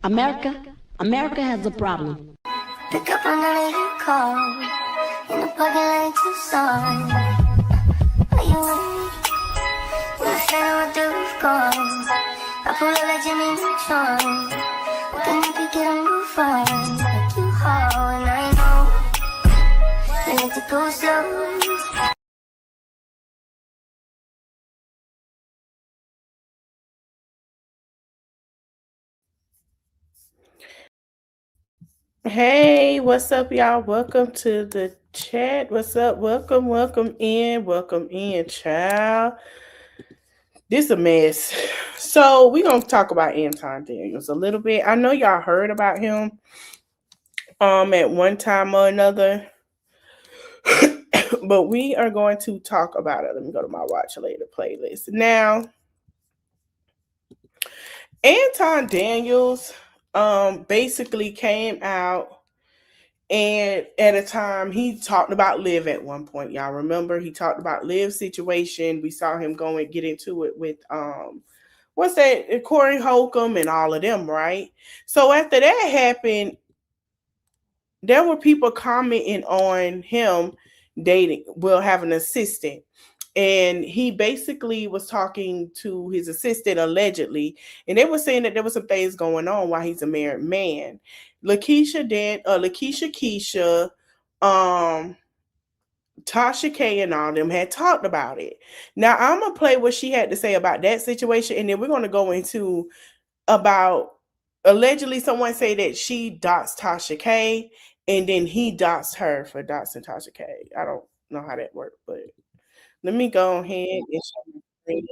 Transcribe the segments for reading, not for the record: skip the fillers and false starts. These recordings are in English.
America has a problem. Pick up another call in the parking lot to Tucson. Are you with me? When I stand with the roof gone, I pull up like Jimmy Neutron. Can you pick it on the phone? Like you haul, and I know you need to go slow. Hey, what's up, y'all? Welcome to the chat. What's up? Welcome in, child. This a mess. So we're gonna talk about Anton Daniels a little bit. I know y'all heard about him at one time or another. But we are going to talk about it. Let me go to my watch later playlist. Now, Anton Daniels basically came out, and at a time he talked about Liv at one point. Y'all remember he talked about Liv's situation. We saw him go and get into it with what's that, Corey Holcomb and all of them, right? So after that happened, there were people commenting on him dating, well, having an assistant. And he basically was talking to his assistant allegedly, and they were saying that there was some things going on while he's a married man. Lakeysha, Keysha, Tasha K, and all them had talked about it. Now I'm gonna play what she had to say about that situation, and then we're gonna go into about allegedly someone say that she doxed Tasha K, and then he doxed her for doxing Tasha K. I don't know how that worked, but let me go ahead and show you.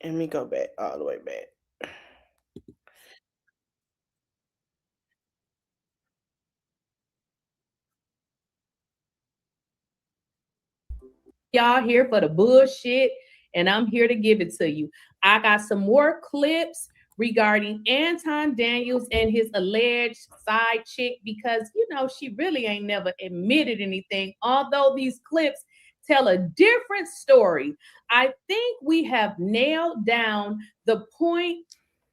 Let me go back all the way back. Y'all here for the bullshit, and I'm here to give it to you. I got some more clips regarding Anton Daniels and his alleged side chick, because she really ain't never admitted anything, although these clips tell a different story. I think we have nailed down the point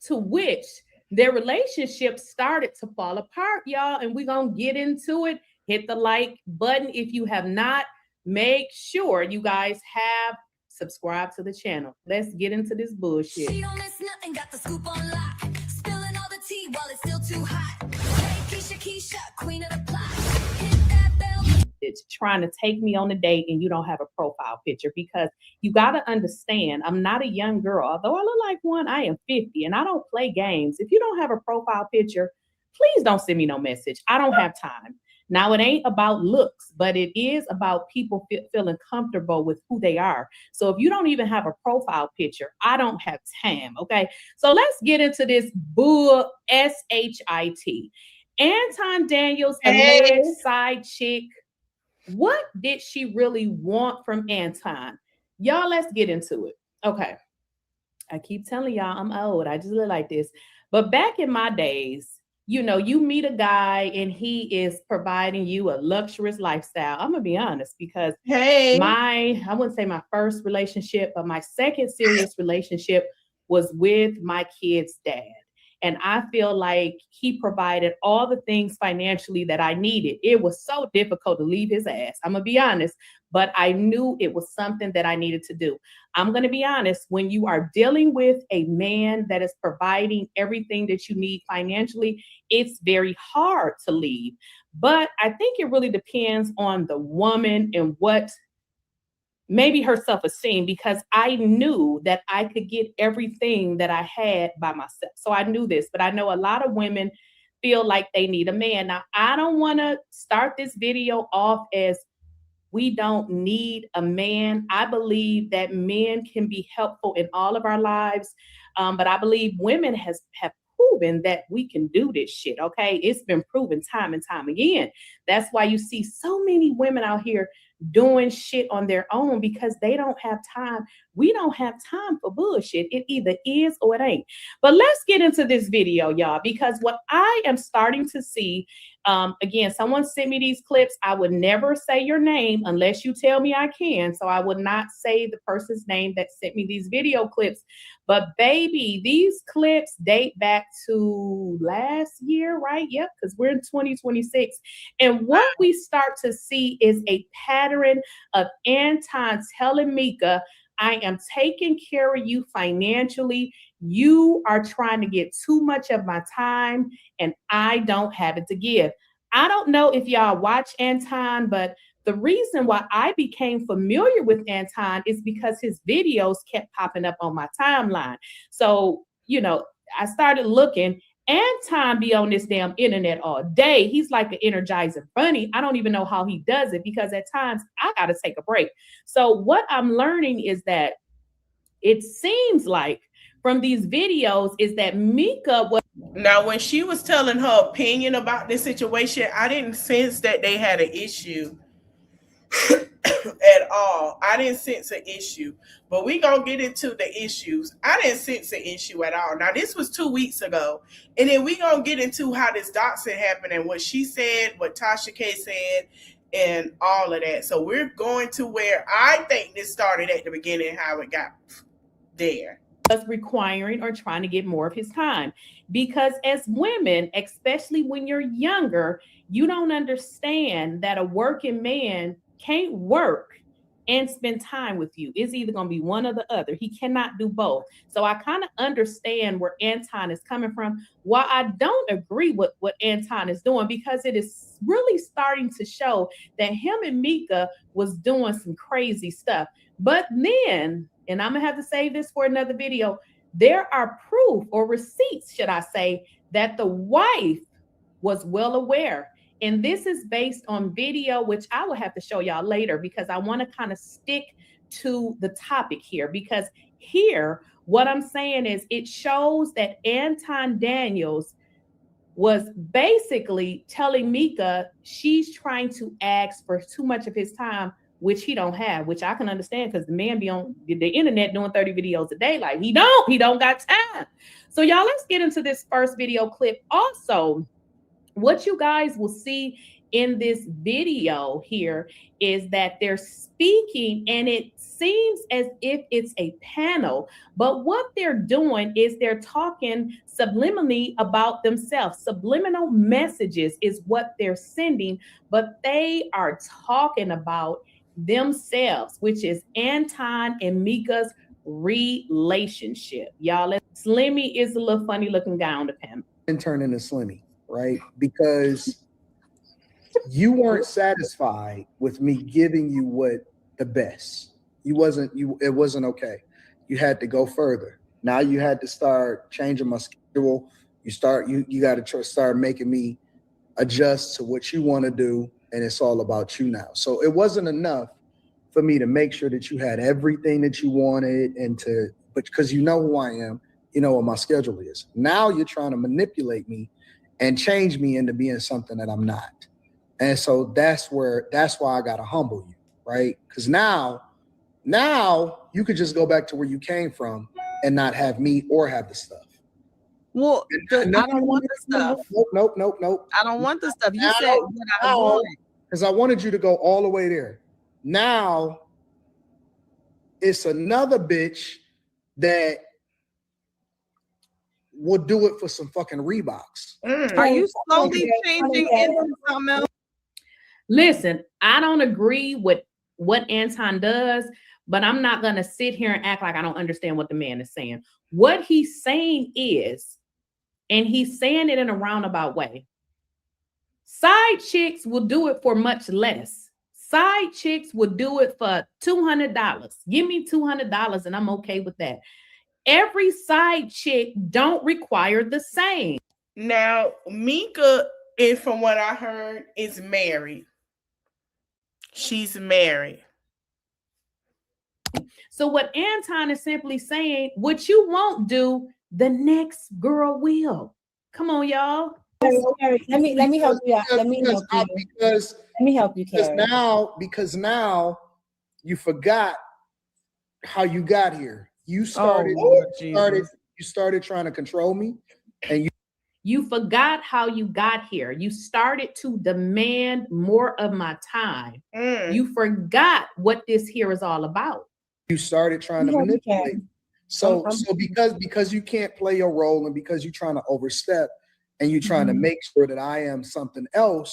to which their relationship started to fall apart, y'all, and we're gonna get into it. Hit the like button if you have not. Make sure you guys have subscribed to the channel. Let's get into this bullshit. She don't miss nothing, got the scoop on lock. Spilling all the tea while it's still too hot. Keysha, queen of the plot. Hit that bell. It's trying to take me on a date and you don't have a profile picture, because you got to understand, I'm not a young girl. Although I look like one, I am 50 and I don't play games. If you don't have a profile picture, please don't send me no message. I don't have time. Now, it ain't about looks, but it is about people feeling comfortable with who they are. So if you don't even have a profile picture, I don't have time, okay? So let's get into this bull S-H-I-T. Anton Daniels, alleged side chick. What did she really want from Anton? Y'all, let's get into it. Okay. I keep telling y'all I'm old. I just look like this. But back in my days, you meet a guy and he is providing you a luxurious lifestyle. I'm gonna be honest, because I wouldn't say my first relationship, but my second serious relationship was with my kid's dad. And I feel like he provided all the things financially that I needed. It was so difficult to leave his ass, I'm gonna be honest, but I knew it was something that I needed to do. I'm gonna be honest, when you are dealing with a man that is providing everything that you need financially, it's very hard to leave. But I think it really depends on the woman and what maybe her self-esteem, because I knew that I could get everything that I had by myself. So I knew this, but I know a lot of women feel like they need a man. Now, I don't want to start this video off as we don't need a man. I believe that men can be helpful in all of our lives, but I believe women have proven that we can do this shit, okay? It's been proven time and time again. That's why you see so many women out here doing shit on their own, because they don't have time. We don't have time for bullshit. It either is or it ain't. But let's get into this video, y'all, because what I am starting to see Again, someone sent me these clips. I would never say your name unless you tell me I can. So I would not say the person's name that sent me these video clips. But baby, these clips date back to last year, right? Yep, because we're in 2026. And what we start to see is a pattern of Anton telling Mika, I am taking care of you financially. You are trying to get too much of my time and I don't have it to give. I don't know if y'all watch Anton, but the reason why I became familiar with Anton is because his videos kept popping up on my timeline. So, you know, I started looking. Anton be on this damn internet all day. He's like an energizer bunny. I don't even know how he does it because at times I got to take a break. So what I'm learning is that it seems like from these videos is that Mika was. Now, when she was telling her opinion about this situation, I didn't sense that they had an issue at all. I didn't sense an issue, but we gonna get into the issues. I didn't sense an issue at all. Now, this was 2 weeks ago, and then we gonna get into how this doxing happened and what she said, what Tasha K said, and all of that. So we're going to where I think this started at the beginning, how it got there. Requiring or trying to get more of his time, because as women, especially when you're younger, you don't understand that a working man can't work and spend time with you. It's either going to be one or the other. He cannot do both. So I kind of understand where Anton is coming from. While I don't agree with what Anton is doing, because it is really starting to show that him and Mika was doing some crazy stuff. But then, and I'm gonna have to save this for another video, there are proof or receipts, should I say, that the wife was well aware. And this is based on video, which I will have to show y'all later because I want to kind of stick to the topic here. Because here, what I'm saying is it shows that Anton Daniels was basically telling Mika she's trying to ask for too much of his time, which he don't have, which I can understand because the man be on the internet doing 30 videos a day. Like he don't got time. So y'all, let's get into this first video clip. Also, what you guys will see in this video here is that they're speaking and it seems as if it's a panel, but what they're doing is they're talking subliminally about themselves. Subliminal messages is what they're sending, but they are talking about themselves, which is Anton and Mika's relationship. Y'all, Slimmy is a little funny looking guy on the panel. And turn into Slimmy, right? Because you weren't satisfied with me giving you what the best. It wasn't okay. You had to go further. Now you had to start changing my schedule. You got to start making me adjust to what you want to do. And it's all about you now. So it wasn't enough for me to make sure that you had everything that you wanted but because you know who I am, you know what my schedule is. Now you're trying to manipulate me and change me into being something that I'm not. And so that's why I got to humble you, right? Because now you could just go back to where you came from and not have me or have the stuff. Well, I don't want the stuff. Nope. I don't want the stuff. You said what I wanted. Because I wanted you to go all the way there. Now, it's another bitch that will do it for some fucking Reeboks. Are you slowly changing into something else? Listen, I don't agree with what Anton does, but I'm not going to sit here and act like I don't understand what the man is saying. What he's saying is, and he's saying it in a roundabout way, side chicks will do it for much less. Side chicks will do it for $200. Give me $200 and I'm okay with that. Every side chick don't require the same. Now, Mika, from what I heard, is married. She's married. So what Anton is simply saying, what you won't do, the next girl will. Come on, y'all. Carrie, let me help you out. Let me help you, Carrie. Because now you forgot how you got here. You started trying to control me, and You forgot how you got here. You started to demand more of my time. You forgot what this here is all about. You started trying to manipulate. So because you can't play your role and because you're trying to overstep and you're trying to make sure that I am something else,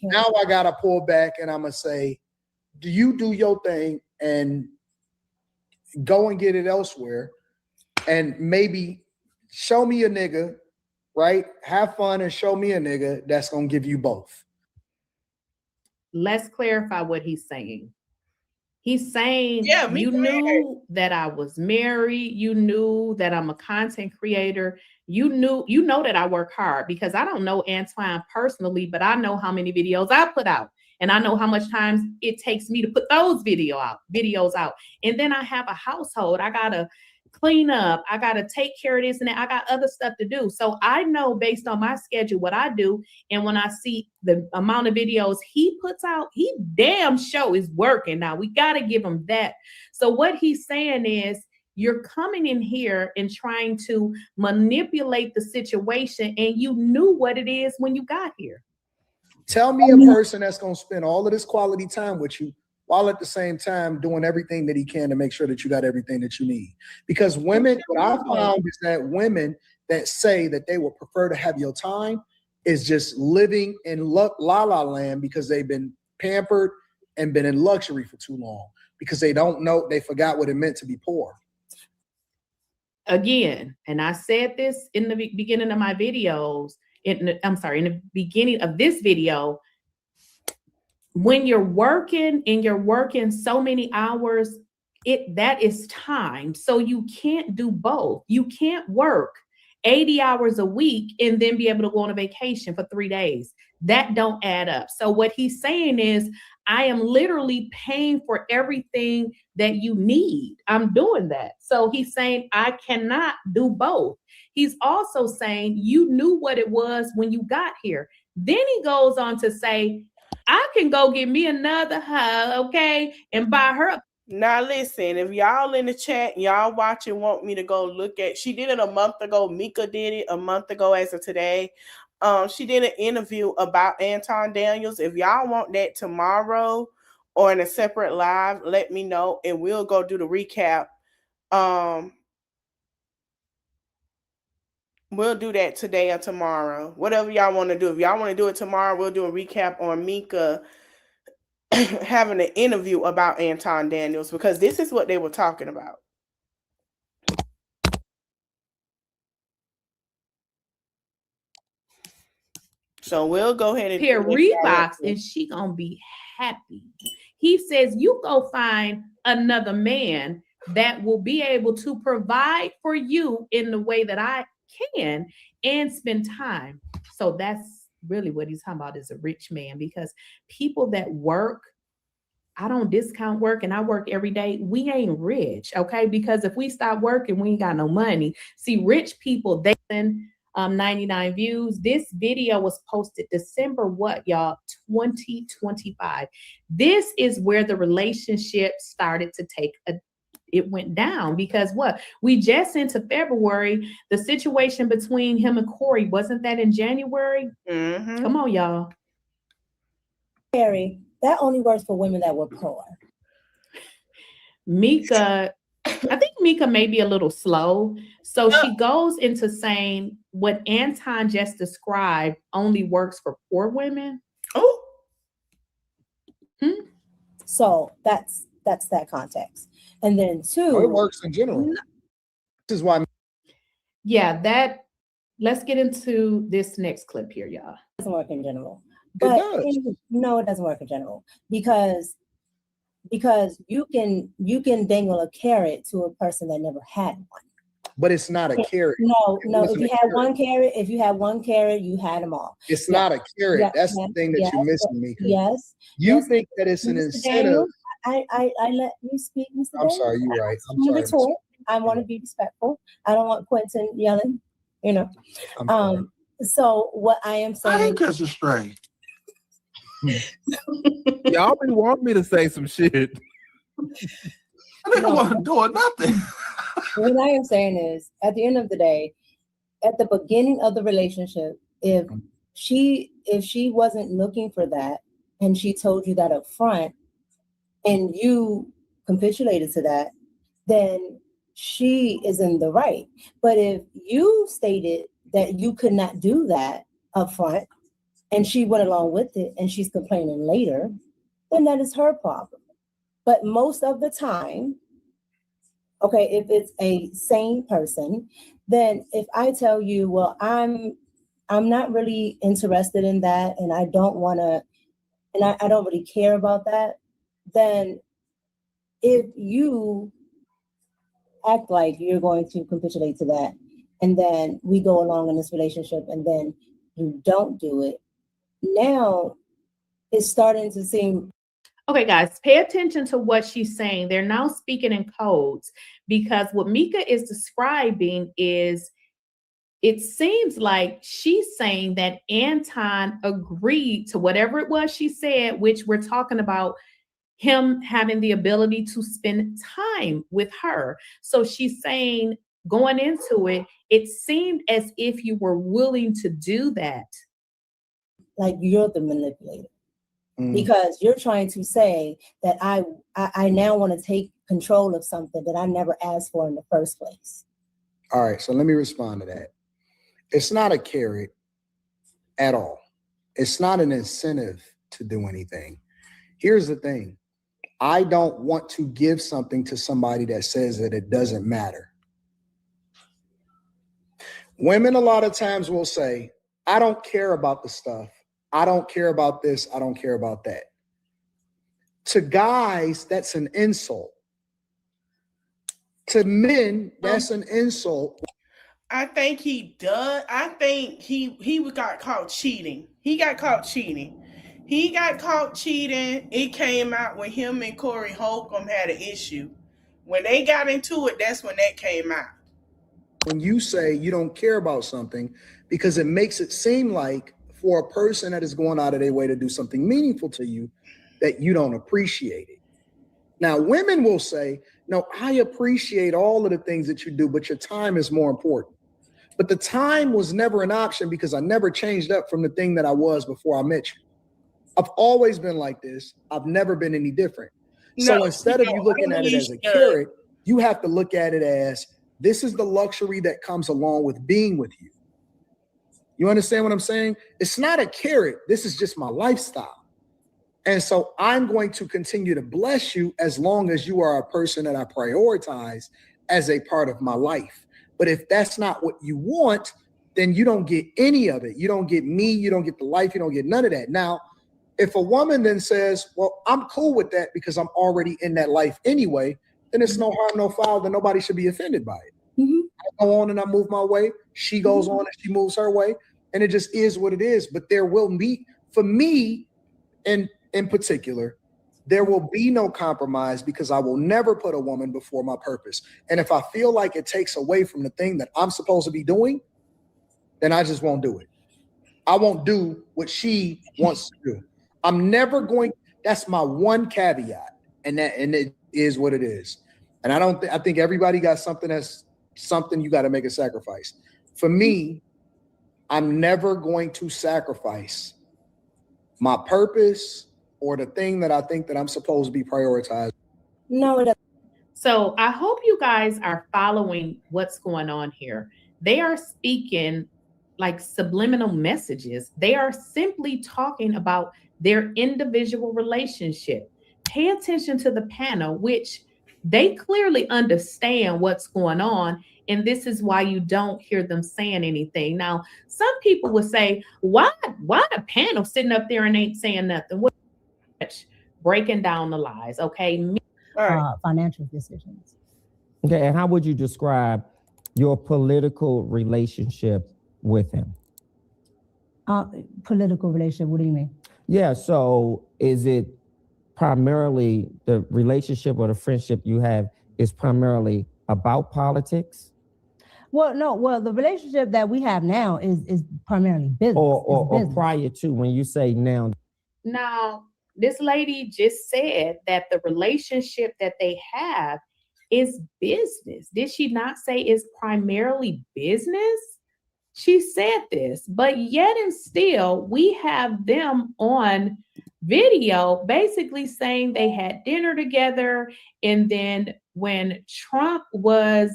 now I gotta pull back and I'm gonna say, do you do your thing and go and get it elsewhere and maybe show me a nigga, right? Have fun and show me a nigga that's gonna give you both. Let's clarify what he's saying. He's saying, you knew that I was married. You knew that I'm a content creator. You know that I work hard, because I don't know Antoine personally, but I know how many videos I put out. And I know how much time it takes me to put those videos out. And then I have a household. I gotta clean up. I gotta take care of this and that. I got other stuff to do. So I know based on my schedule what I do. And when I see the amount of videos he puts out, he damn show is working. Now we gotta give him that. So what he's saying is, you're coming in here and trying to manipulate the situation, and you knew what it is when you got here. Tell me a person that's going to spend all of this quality time with you while at the same time doing everything that he can to make sure that you got everything that you need. Because women, what I found is that women that say that they would prefer to have your time is just living in la la land because they've been pampered and been in luxury for too long, because they don't know, they forgot what it meant to be poor. Again, and I said this in the beginning of my videos, in the beginning of this video, when you're working and you're working so many hours, that is time. So you can't do both. You can't work 80 hours a week and then be able to go on a vacation for 3 days. That don't add up. So what he's saying is, I am literally paying for everything that you need. I'm doing that. So he's saying, I cannot do both. He's also saying, you knew what it was when you got here. Then he goes on to say, I can go get me another hoe, okay, and buy her. Now listen, if y'all in the chat, y'all watching, want me to go look at, she did it a month ago. Mika did it a month ago as of today. She did an interview about Anton Daniels. If y'all want that tomorrow or in a separate live, let me know and we'll go do the recap. We'll do that today or tomorrow. Whatever y'all want to do. If y'all want to do it tomorrow, we'll do a recap on Mika having an interview about Anton Daniels, because this is what they were talking about. So we'll go ahead and pair Reeboks, and she gonna be happy. He says, you go find another man that will be able to provide for you in the way that I can and spend time. So that's really what he's talking about, is a rich man, because people that work, I don't discount work and I work every day. We ain't rich, okay? Because if we stop working, we ain't got no money. See, rich people, they send 99 views. This video was posted December what, y'all? 2025. This is where the relationship started to take it went down, because what? We just into February. The situation between him and Corey, wasn't that in January? Mm-hmm. Come on, y'all. Carrie, that only works for women that were poor. Mika, I think Mika may be a little slow. So she goes into saying what Anton just described only works for poor women. Oh. So that's that context. And then two, it works in general. This is why. Yeah, let's get into this next clip here, y'all. It doesn't work in general. But no, it doesn't work in general, because you can dangle a carrot to a person that never had one. But it's not a carrot. No. If you had one carrot, you had them all. It's not a carrot. That's the thing that you're missing, Mika. Yes. You think that it's an incentive. I let you speak, Mr. I'm sorry, you're right. I'm sorry. I want to be respectful. I don't want Quentin yelling, So what I am saying, I ain't catch it straight. Y'all been wanting me to say some shit. I didn't want to do nothing. What I am saying is, at the end of the day, at the beginning of the relationship, if she wasn't looking for that and she told you that up front and you capitulated to that, then she is in the right. But if you stated that you could not do that up front and she went along with it and she's complaining later, then that is her problem. But most of the time, okay, if it's a sane person, then if I tell you, well, I'm not really interested in that and I don't want to, and I don't really care about that, then if you act like you're going to capitulate to that, and then we go along in this relationship and then you don't do it, now it's starting to seem. Okay, guys, pay attention to what she's saying. They're now speaking in codes because what Mika is describing is, it seems like she's saying that Anton agreed to whatever it was she said, which we're talking about him having the ability to spend time with her. So she's saying, going into it, it seemed as if you were willing to do that. Like you're the manipulator. Because you're trying to say that I now want to take control of something that I never asked for in the first place. All right, so let me respond to that. It's not a carrot at all. It's not an incentive to do anything. Here's the thing. I don't want to give something to somebody that says that it doesn't matter. Women a lot of times will say, I don't care about the stuff. I don't care about this. I don't care about that. To guys, that's an insult. To men, that's an insult. I think he does. I think he got caught cheating. He got caught cheating. It came out when him and Corey Holcomb had an issue. When they got into it, that's when that came out. When you say you don't care about something, because it makes it seem like for a person that is going out of their way to do something meaningful to you, that you don't appreciate it. Now, women will say, no, I appreciate all of the things that you do, but your time is more important. But the time was never an option because I never changed up from the thing that I was before I met you. I've always been like this. I've never been any different. So instead of you looking at it as a carrot, you have to look at it as, this is the luxury that comes along with being with you. You understand what I'm saying? It's not a carrot. This is just my lifestyle. And so I'm going to continue to bless you as long as you are a person that I prioritize as a part of my life. But if that's not what you want, then you don't get any of it. You don't get me. You don't get the life. You don't get none of that. Now, if a woman then says, well, I'm cool with that because I'm already in that life anyway, then it's no harm, no foul, then nobody should be offended by it. I go on and I move my way. She goes on and she moves her way. And it just is what it is. But there will be, for me in particular, there will be no compromise because I will never put a woman before my purpose. And if I feel like it takes away from the thing that I'm supposed to be doing, then I just won't do it. I won't do what she wants to do. I'm never going, that's my one caveat. And it is what it is. And I think everybody got something that's something you got to make a sacrifice. For me, I'm never going to sacrifice my purpose or the thing that I think that I'm supposed to be prioritized. No, it doesn't. So I hope you guys are following what's going on here. They are speaking like subliminal messages. They are simply talking about their individual relationship. Pay attention to the panel, which they clearly understand what's going on. And this is why you don't hear them saying anything. Now, some people would say, why the panel sitting up there and ain't saying nothing? What, breaking down the lies, okay? Financial decisions. Okay, and how would you describe your political relationship with him? Political relationship, what do you mean? Yeah, so is it primarily the relationship or the friendship you have is primarily about politics? Well, no. Well, the relationship that we have now is primarily business. Or prior to, when you say now. Now, this lady just said that the relationship that they have is business. Did she not say it's primarily business? She said this, but yet and still, we have them on video basically saying they had dinner together. And then when Trump was,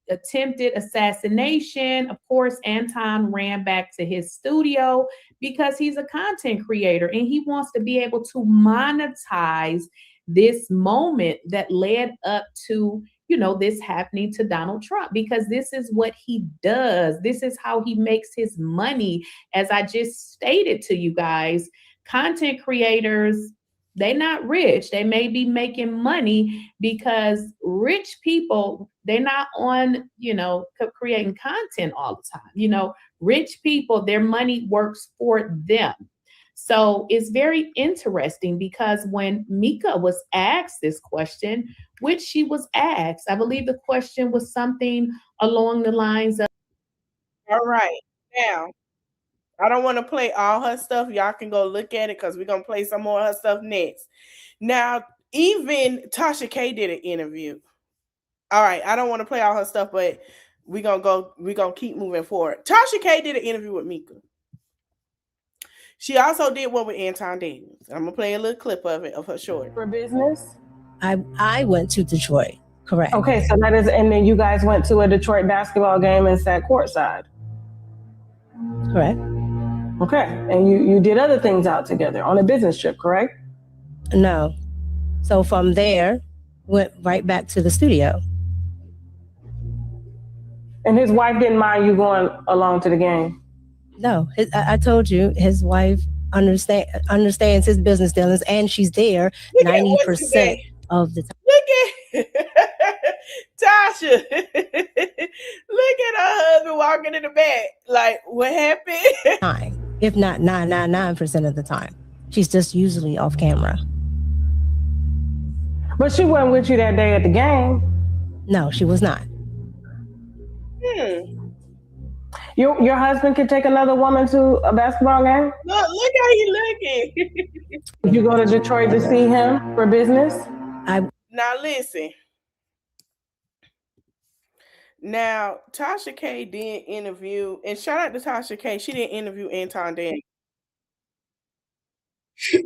attempted assassination, of course, Anton ran back to his studio because he's a content creator and he wants to be able to monetize this moment that led up to this happening to Donald Trump, because this is what he does. This is how he makes his money. As I just stated to you guys, content creators, they're not rich. They may be making money because rich people, they're not on, creating content all the time. Rich people, their money works for them. So it's very interesting because when Mika was asked this question, which she was asked, I believe the question was something along the lines of, all right, now, I don't want to play all her stuff. Y'all can go look at it because we're going to play some more of her stuff next. Now, even Tasha K did an interview. All right, I don't want to play all her stuff, but we're going to keep moving forward. Tasha K did an interview with Mika. She also did one with Anton Daniels. I'm going to play a little clip of it, of her short. For business? I went to Detroit, correct. Okay, so that is, and then you guys went to a Detroit basketball game and sat courtside. Correct. Okay, and you did other things out together on a business trip, correct? No. So from there, went right back to the studio. And his wife didn't mind you going along to the game? No, I told you, his wife understands his business dealings, and she's there 90% of the time. Look at Tasha. Look at her husband walking in the back. Like, what happened? If not 999% of the time. She's just usually off camera. But she wasn't with you that day at the game. No, she was not. Your husband could take another woman to a basketball game? Look how he looking. Did you go to Detroit to see him for business? Now listen. Now, Tasha K did interview, and shout out to Tasha K. She didn't interview Anton Daniels. And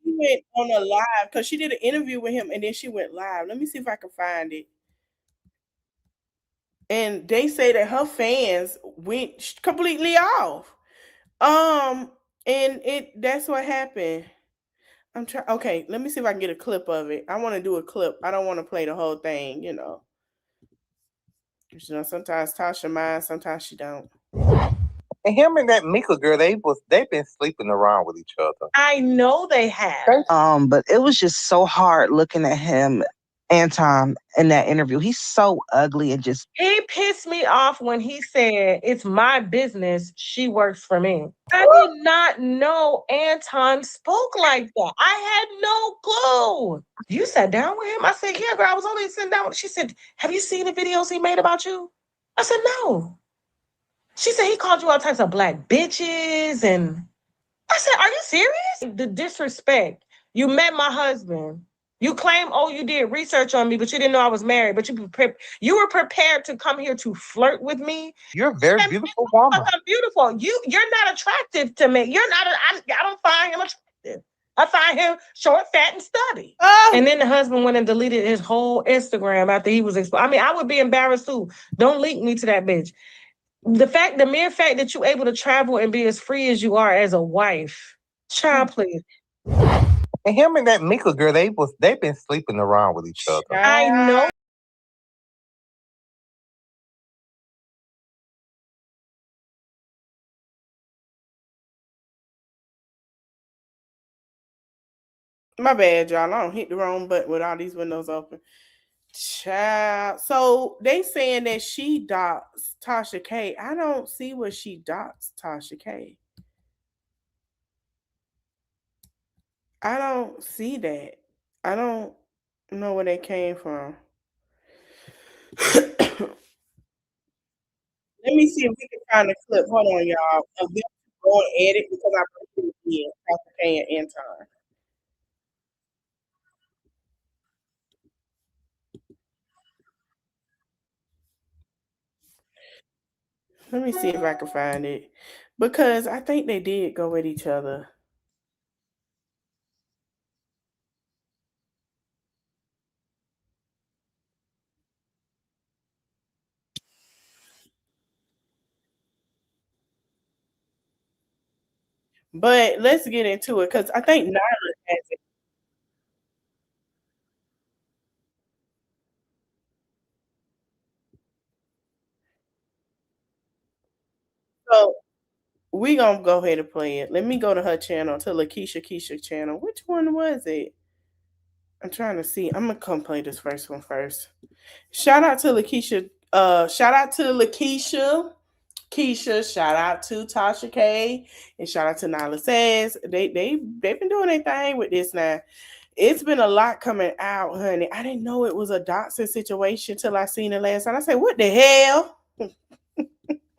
she went on a live because she did an interview with him, and then she went live. Let me see if I can find it. And they say that her fans went completely off. And that's what happened. I'm trying. Okay, let me see if I can get a clip of it. I want to do a clip. I don't want to play the whole thing, Sometimes Tasha minds, sometimes she don't. And him and that Mika girl, they've been sleeping around with each other. I know they have. But it was just so hard looking at him, Anton, in that interview. He's so ugly and just... He pissed me off when he said, "It's my business. She works for me." I did not know Anton spoke like that. I had no clue. You sat down with him? I said, "Yeah, girl, I was only sitting down." She said, "Have you seen the videos he made about you?" I said, "No." She said, "He called you all types of black bitches." And I said, "Are you serious?" The disrespect. You met my husband. You claim, "Oh, you did research on me, but you didn't know I was married." But you were prepared to come here to flirt with me. You're a very beautiful woman. I'm beautiful. You're not attractive to me. You're not. I don't find him attractive. I find him short, fat, and stubby. And then the husband went and deleted his whole Instagram after he was exposed. I mean, I would be embarrassed too. Don't link me to that bitch. The mere fact that you're able to travel and be as free as you are as a wife, child, please. And him and that Mika girl, they've been sleeping around with each other. I know. My bad, y'all. I don't hit the wrong button with all these windows open. Child. So they saying that she doxed Tasha K. I don't see where she doxed Tasha K. I don't see that. I don't know where they came from. Let me see if we can find a clip. Hold on, y'all. Of them going at it because I put it in Tasha K and Anton. Let me see if I can find it. Because I think they did go with each other. But let's get into it because I think Nyla has it. So we gonna go ahead and play it. Let me go to her channel, to Keysha channel. Which one was it? I'm trying to see. I'm gonna come play this first one first. Shout out to Lakeysha. Shout out to Lakeysha. Keysha, shout out to Tasha K, and shout out to Nyla Says. They've been doing their thing with this now. It's been a lot coming out, honey. I didn't know it was a doxing situation till I seen it last night. I said, what the hell?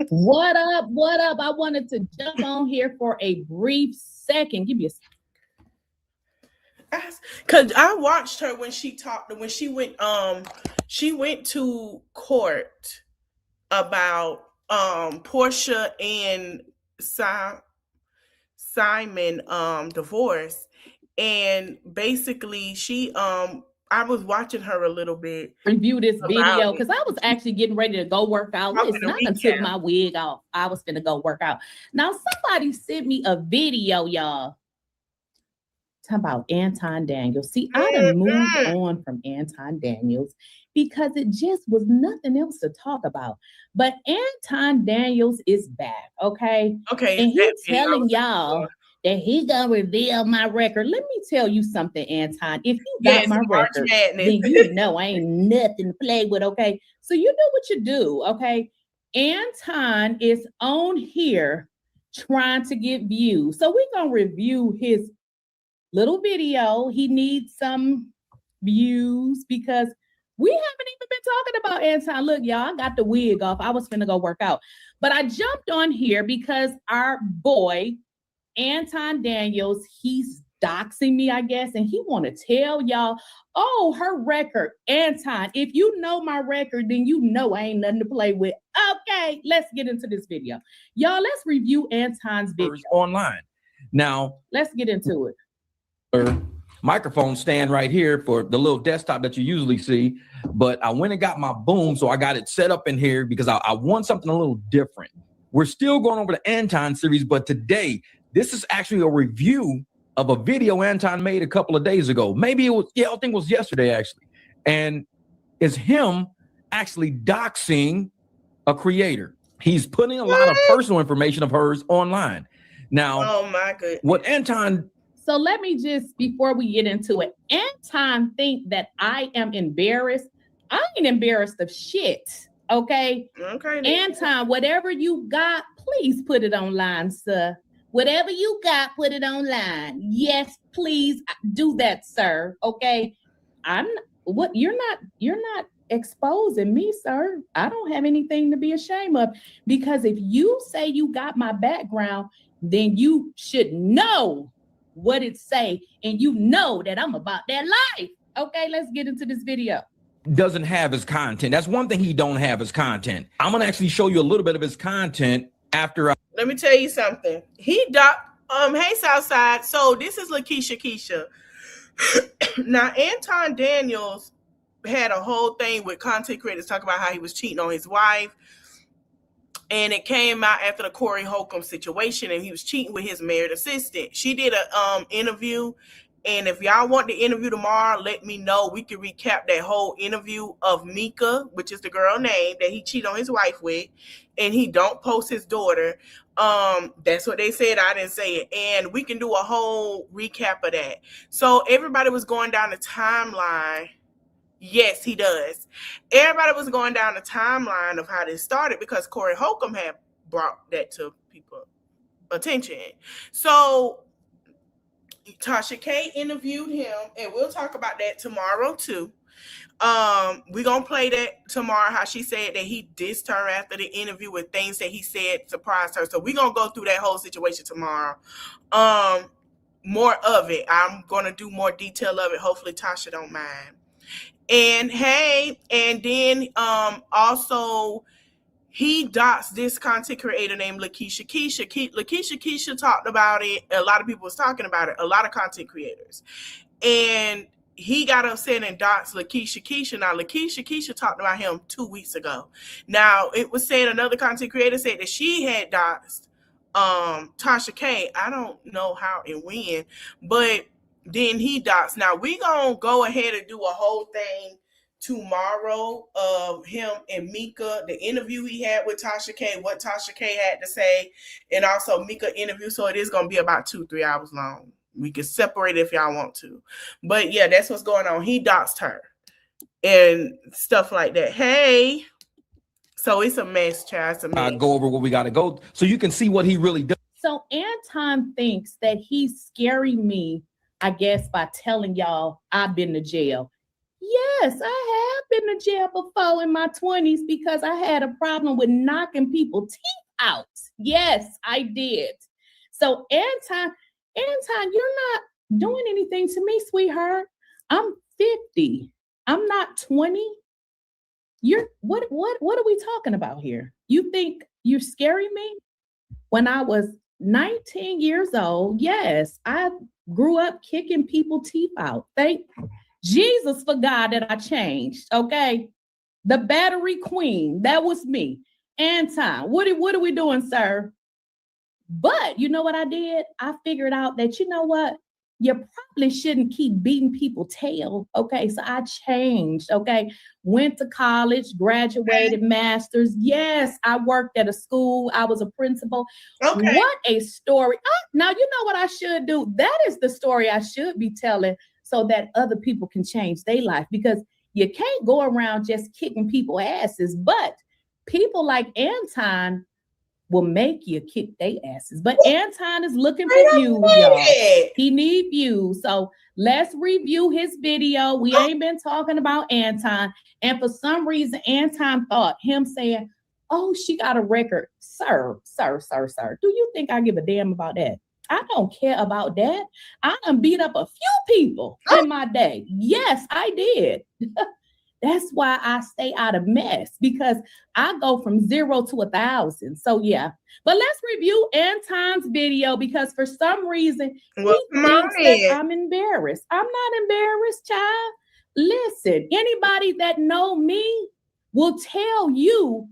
What up? What up? I wanted to jump on here for a brief second. Give me a because I watched her when she went to court about Portia and Simon divorce, and basically she I was watching her a little bit. Review this video because I was actually getting ready to go work out. Listen, I done took my wig off. I was finna go work out. Now somebody sent me a video, y'all. Talking about Anton Daniels. See, I done moved on from Anton Daniels because it just was nothing else to talk about. But Anton Daniels is back, okay? Okay. And he's telling y'all that he gonna reveal my record. Let me tell you something, Anton. If you got my record, then you know I ain't nothing to play with, okay? So you know what you do, okay? Anton is on here trying to get views. So we're gonna review his little video. He needs some views because we haven't even been talking about Anton. Look, y'all, I got the wig off. I was finna go work out. But I jumped on here because our boy, Anton Daniels, he's doxing me, I guess, and he want to tell y'all, oh, her record, Anton, if you know my record, then you know I ain't nothing to play with. Okay, let's get into this video. Y'all, let's review Anton's video. Online. Now, let's get into it. Microphone stand right here for the little desktop that you usually see, but I went and got my boom, so I got it set up in here because I want something a little different. We're still going over the Anton series, but today, this is actually a review of a video Anton made a couple of days ago. Maybe it was, I think it was yesterday, actually. And it's him actually doxing a creator. He's putting a lot of personal information of hers online. Now, oh my goodness. What Anton... So let me just, before we get into it, Anton think that I am embarrassed. I ain't embarrassed of shit, okay? Okay. Anton, whatever you got, please put it online, sir. Whatever you got, put it online. Yes, please do that, sir. Okay. You're not exposing me, sir. I don't have anything to be ashamed of, because if you say you got my background, then you should know what it say, and you know that I'm about that life. Okay, let's get into this video. Doesn't have his content. That's one thing he don't have his content. I'm gonna actually show you a little bit of his content after Let me tell you something. He hey Southside. So this is Keysha. Now Anton Daniels had a whole thing with content creators talking about how he was cheating on his wife. And it came out after the Corey Holcomb situation, and he was cheating with his married assistant. She did a interview, and if y'all want the interview tomorrow, let me know. We can recap that whole interview of Mika, which is the girl name that he cheated on his wife with, and he don't post his daughter. That's what they said. I didn't say it. And we can do a whole recap of that. So everybody was going down the timeline. Yes, he does. Everybody was going down the timeline of how this started because Corey Holcomb had brought that to people's attention. So Tasha K interviewed him, and we'll talk about that tomorrow too. We're gonna play that tomorrow, how she said that he dissed her after the interview with things that he said surprised her. So we're gonna go through that whole situation tomorrow. More of it. I'm gonna do more detail of it. Hopefully Tasha don't mind. And hey, and then also he doxed this content creator named Lakeysha. Keysha talked about it. A lot of people was talking about it. A lot of content creators. And he got upset and doxed Lakeysha. Now, Lakeysha talked about him 2 weeks ago. Now, it was said another content creator said that she had doxed Tasha K. I don't know how and when, but then he doxed. Now, we gonna go ahead and do a whole thing tomorrow of him and Mika, the interview he had with Tasha K, what Tasha K had to say, and also Mika interview. So it is gonna be about 2-3 hours long. We can separate it if y'all want to. But yeah, that's what's going on. He doxed her and stuff like that. Hey. So it's a mess, child. It's a mess. Go over what we got to go so you can see what he really does. So Anton thinks that he's scaring me, I guess, by telling y'all I've been to jail. Yes, I have been to jail before in my 20s because I had a problem with knocking people's teeth out. Yes, I did. So Anton, you're not doing anything to me, sweetheart. I'm 50. I'm not 20. You're what are we talking about here? You think you're scaring me? When I was 19 years old, yes, I grew up kicking people's teeth out. Thank Jesus for God that I changed. Okay. The battery queen, that was me. Anton, what are we doing, sir? But you know what I did? I figured out that, you know what? You probably shouldn't keep beating people's tail. Okay. So I changed. Okay. Went to college, graduated, master's. Yes. I worked at a school. I was a principal. Okay. What a story. Now, you know what I should do? That is the story I should be telling so that other people can change their life, because you can't go around just kicking people asses. But people like Anton will make you kick their asses. But Anton is looking for views, y'all. He need views. So let's review his video. We ain't been talking about Anton. And for some reason, Anton thought him saying, oh, she got a record. Sir. Do you think I give a damn about that? I don't care about that. I done beat up a few people in my day. Yes, I did. That's why I stay out of mess, because I go from 0 to 1,000. So yeah, but let's review Anton's video, because for some reason he thinks that I'm embarrassed. I'm not embarrassed, child. Listen, anybody that know me will tell you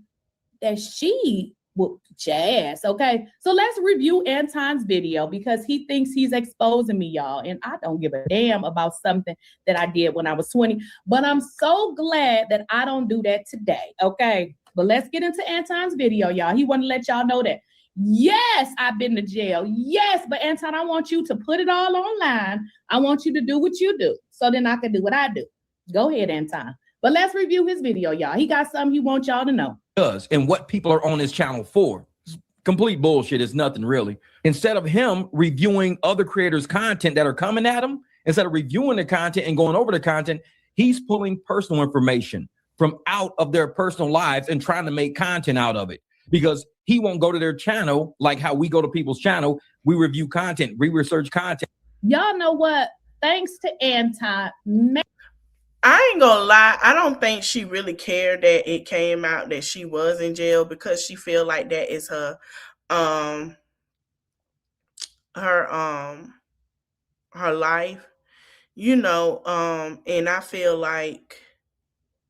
that she will beat your ass. Okay, so let's review Anton's video, because he thinks he's exposing me, y'all, and I don't give a damn about something that I did when I was 20. But I'm so glad that I don't do that today. Okay, but let's get into Anton's video, y'all. He want to let y'all know that yes, I've been to jail. Yes, but Anton, I want you to put it all online. I want you to do what you do, so then I can do what I do. Go ahead, Anton. But let's review his video, y'all. He got something he wants y'all to know. Does and what people are on his channel for. It's complete bullshit. It's nothing really. Instead of him reviewing other creators' content that are coming at him, instead of reviewing the content and going over the content, he's pulling personal information from out of their personal lives and trying to make content out of it, because he won't go to their channel like how we go to people's channel. We review content, we research content. Y'all know what? Thanks to Anton. I ain't gonna lie, I don't think she really cared that it came out that she was in jail, because she feel like that is her life, you know, and I feel like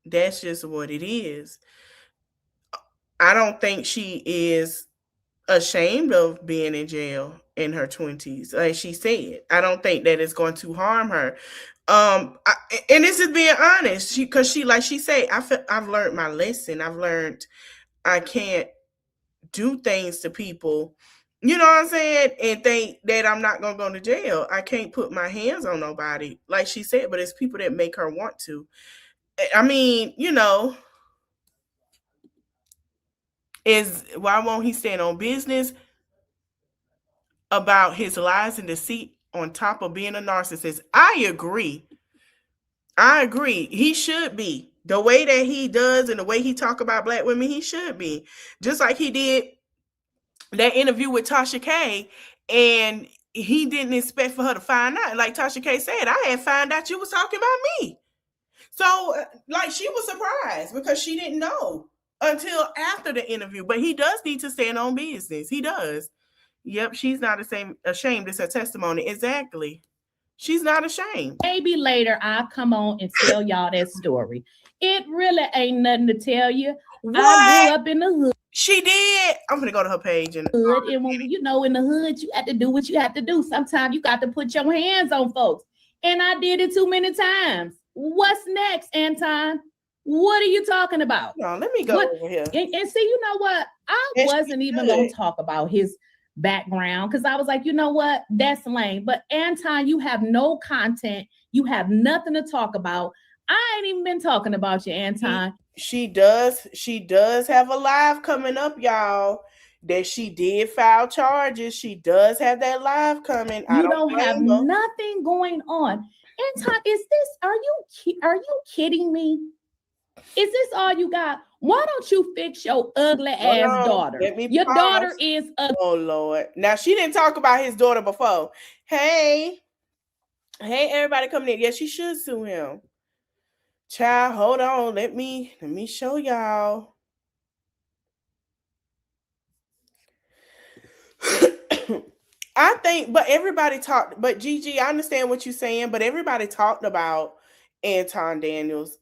that's just what it is. I don't think she is ashamed of being in jail in her 20s, like she said. I don't think that it's going to harm her. And this is being honest, because she like she said, I've learned my lesson. I've learned I can't do things to people, you know what I'm saying, and think that I'm not gonna go to jail. I can't put my hands on nobody, like she said, but it's people that make her want to. I mean, you know, is why won't he stand on business about his lies and deceit on top of being a narcissist? I agree. He should be. The way that he does and the way he talk about Black women, he should be. Just like he did that interview with Tasha K, and he didn't expect for her to find out. Like Tasha K said, I had found out you was talking about me. So like she was surprised because she didn't know. until after the interview. But he does need to stand on business. He does. Yep, she's not ashamed. It's her testimony. Exactly. She's not ashamed. Maybe later I'll come on and tell y'all that story. It really ain't nothing to tell you. What? I grew up in the hood. She did. I'm gonna go to her page and when you know in the hood you have to do what you have to do. Sometimes you got to put your hands on folks, and I did it too many times. What's next, Anton? What are you talking about? No, let me go over here. And see, you know what? I wasn't even gonna talk about his background because I was like, you know what? That's lame. But Anton, you have no content. You have nothing to talk about. I ain't even been talking about you, Anton. She does have a live coming up, y'all, that she did file charges. She does have that live coming. You don't have nothing going on. Anton, are you kidding me? Is this all you got? Why don't you fix your ugly ass daughter? Your daughter is ugly. Oh Lord. Now she didn't talk about his daughter before. Hey, everybody coming in. Yeah, she should sue him. Child, hold on. Let me show y'all. I think, but everybody talked, but Gigi, I understand what you're saying, but everybody talked about Anton Daniels.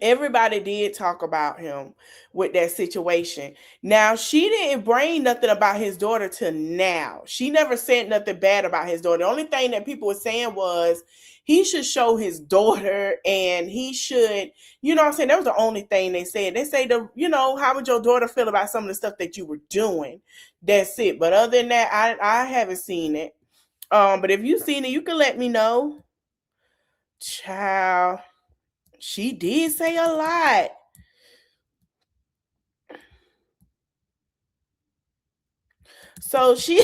Everybody did talk about him with that situation. Now, she didn't bring nothing about his daughter till now. She never said nothing bad about his daughter. The only thing that people were saying was he should show his daughter and he should, you know what I'm saying? That was the only thing they said. They say, how would your daughter feel about some of the stuff that you were doing? That's it. But other than that, I haven't seen it. But if you've seen it, you can let me know. Child. She did say a lot. So she,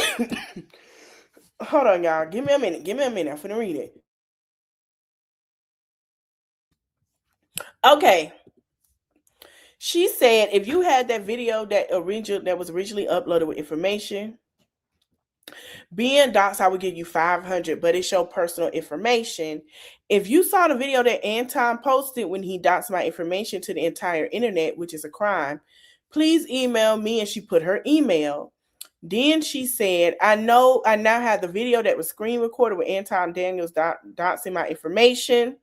hold on, y'all. Give me a minute. I'm finna read it. Okay. She said, if you had that video that was originally uploaded with information, being doxxed, I would give you $500, but it's your personal information. If you saw the video that Anton posted when he doxed my information to the entire internet, which is a crime, please email me. And she put her email. Then she said, I now have the video that was screen recorded with Anton Daniels doxing my information.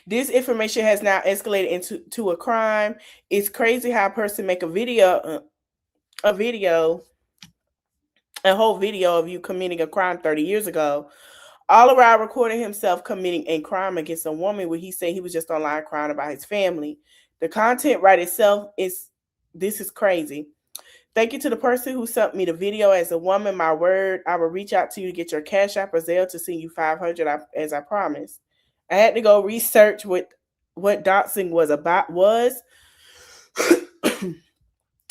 This information has now escalated into a crime. It's crazy how a person make a whole video of you committing a crime 30 years ago. All around recording himself committing a crime against a woman where he said he was just online crying about his family. The content right itself this is crazy. Thank you to the person who sent me the video. As a woman, my word, I will reach out to you to get your Cash App or Zelle to send you $500 as I promised. I had to go research what doxing was.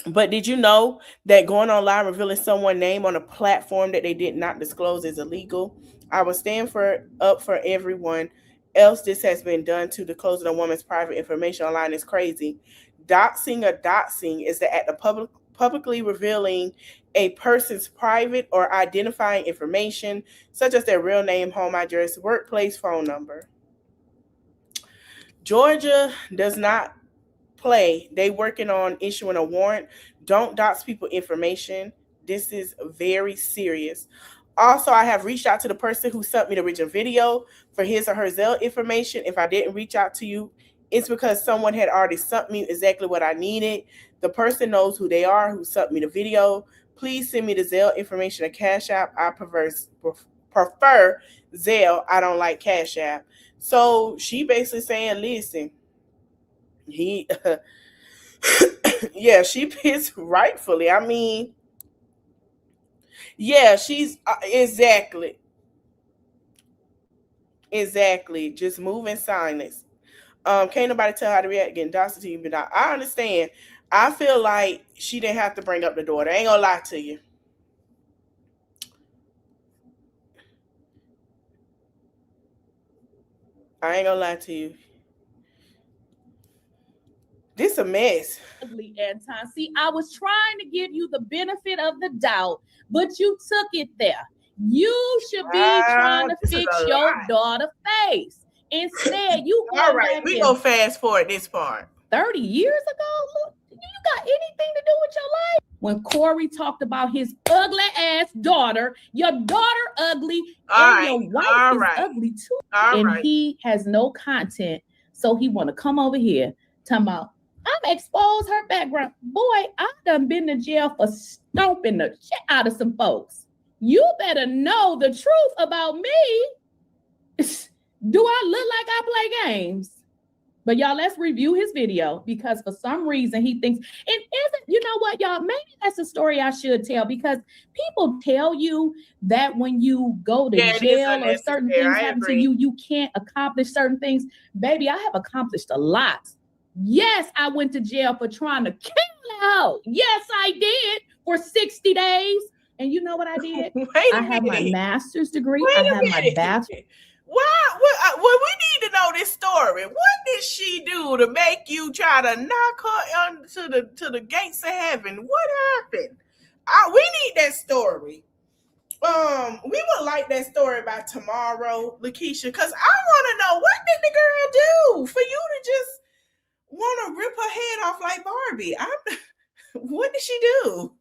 But did you know that going online revealing someone's name on a platform that they did not disclose is illegal? I will stand up for everyone else. This has been done to disclosing a woman's private information online is crazy. Doxing is the act of publicly revealing a person's private or identifying information, such as their real name, home address, workplace, phone number. Georgia does not play. They working on issuing a warrant. Don't dox people information. This is very serious. Also, I have reached out to the person who sent me the original video for his or her Zelle information. If I didn't reach out to you, it's because someone had already sent me exactly what I needed. The person knows who they are who sent me the video. Please send me the Zelle information or Cash App. I prefer Zelle. I don't like Cash App. So she basically saying, listen, yeah, she pissed rightfully. I mean, yeah, she's exactly. Just move in silence. Can't nobody tell how to react getting doxed to you, but I understand. I feel like she didn't have to bring up the daughter. I ain't gonna lie to you. This a mess. Anton. See, I was trying to give you the benefit of the doubt, but you took it there. You should be trying to fix your daughter's face. Instead, you all right. We go fast forward this part. 30 years ago? Look, you got anything to do with your life? When Corey talked about his ugly ass daughter, your daughter ugly, and your wife is ugly too. And he has no content, so he want to come over here talking about, I'm expose her background. Boy, I done been to jail for stomping the shit out of some folks. You better know the truth about me. Do I look like I play games? But y'all, let's review his video because for some reason he thinks it isn't. You know what, y'all? Maybe that's a story I should tell because people tell you that when you go to jail or certain things happen to you, you can't accomplish certain things. Baby, I have accomplished a lot. Yes, I went to jail for trying to kill out. Yes, I did for 60 days. And you know what I did? I have my master's degree. I have my bachelor's. Well, we need to know this story. What did she do to make you try to knock her to the gates of heaven? What happened? We need that story. We would like that story by tomorrow, Lakeysha, because I want to know, what did the girl do for you to just want to rip her head off like Barbie? What did she do?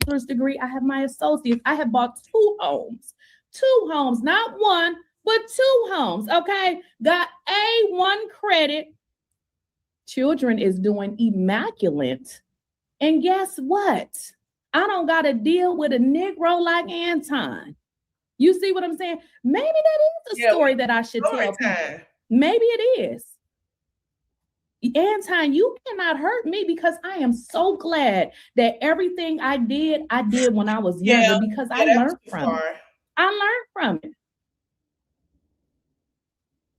First degree. I have my associates. I have bought 2 homes, not one, but 2 homes. Okay, got A1 credit. Children is doing immaculate, and guess what? I don't got to deal with a Negro like Anton. You see what I'm saying? Maybe that is a story that I should tell people. Maybe it is. Anton, you cannot hurt me because I am so glad that everything I did when I was younger because I learned from it. I learned from it.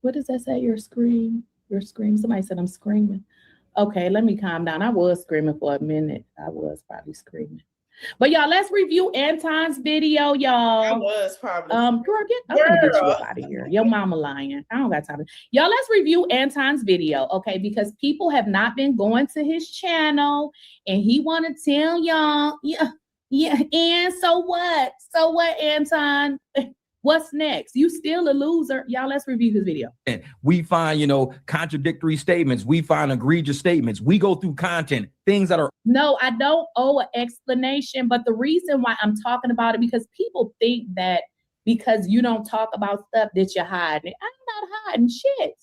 What does that say? Your scream. Somebody said I'm screaming. Okay, let me calm down. I was screaming for a minute. I was probably screaming. But y'all, let's review Anton's video, y'all. I was probably. I'm gonna get you up out of here. Your mama lying. I don't got time. Y'all, let's review Anton's video, okay? Because people have not been going to his channel, and he want to tell y'all, yeah. And so what? So what, Anton? What's next? You still a loser. Y'all, let's review his video. And we find, contradictory statements. We find egregious statements. We go through content, things that are. No, I don't owe an explanation. But the reason why I'm talking about it, because people think that because you don't talk about stuff that you're hiding. I'm not hiding shit.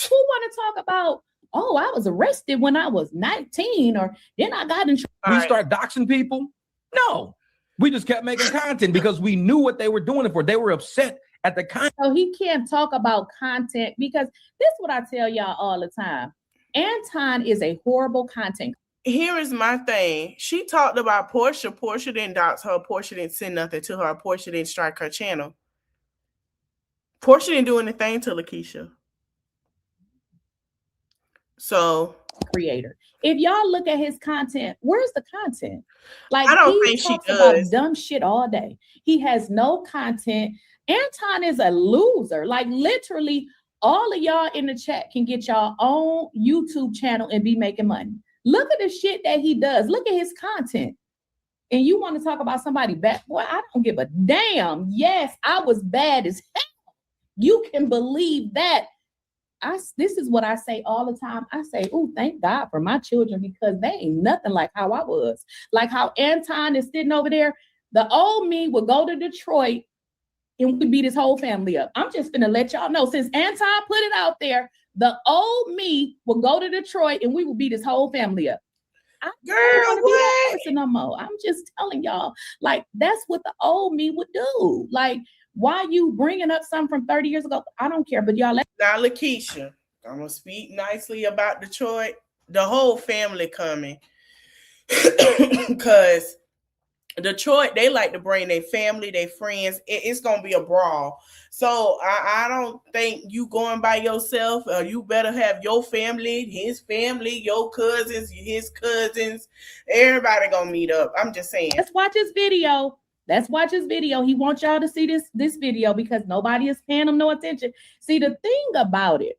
Who want to talk about, oh, I was arrested when I was 19 or then I got in trouble. We start doxing people? No. We just kept making content because we knew what they were doing it for. They were upset at the content. So he can't talk about content because this is what I tell y'all all the time. Anton is a horrible content. Here is my thing. She talked about Portia. Portia didn't dox her. Portia didn't send nothing to her. Portia didn't strike her channel. Portia didn't do anything to Lakeysha. So creator. If y'all look at his content, where's the content? Like, I don't think she does. About dumb shit all day. He has no content. Anton is a loser. Like, literally, all of y'all in the chat can get y'all own YouTube channel and be making money. Look at the shit that he does. Look at his content. And you want to talk about somebody bad? Boy, I don't give a damn. Yes, I was bad as hell. You can believe that. This is what I say all the time. I say, oh, thank God for my children because they ain't nothing like how I was. Like how Anton is sitting over there. The old me would go to Detroit and we beat his whole family up. I'm just gonna let y'all know, since Anton put it out there, the old me will go to Detroit and we will beat his whole family up. I don't want to be that person no more. I'm just telling y'all, like, that's what the old me would do. Like, why you bringing up something from 30 years ago? I don't care, but y'all. Now, Lakeysha, I'm going to speak nicely about Detroit. The whole family coming. Because Detroit, they like to bring their family, their friends. It's going to be a brawl. So I don't think you going by yourself. You better have your family, his family, your cousins, his cousins. Everybody going to meet up. I'm just saying. Let's watch his video. Let's watch his video. He wants y'all to see this video because nobody is paying him no attention. See, the thing about it,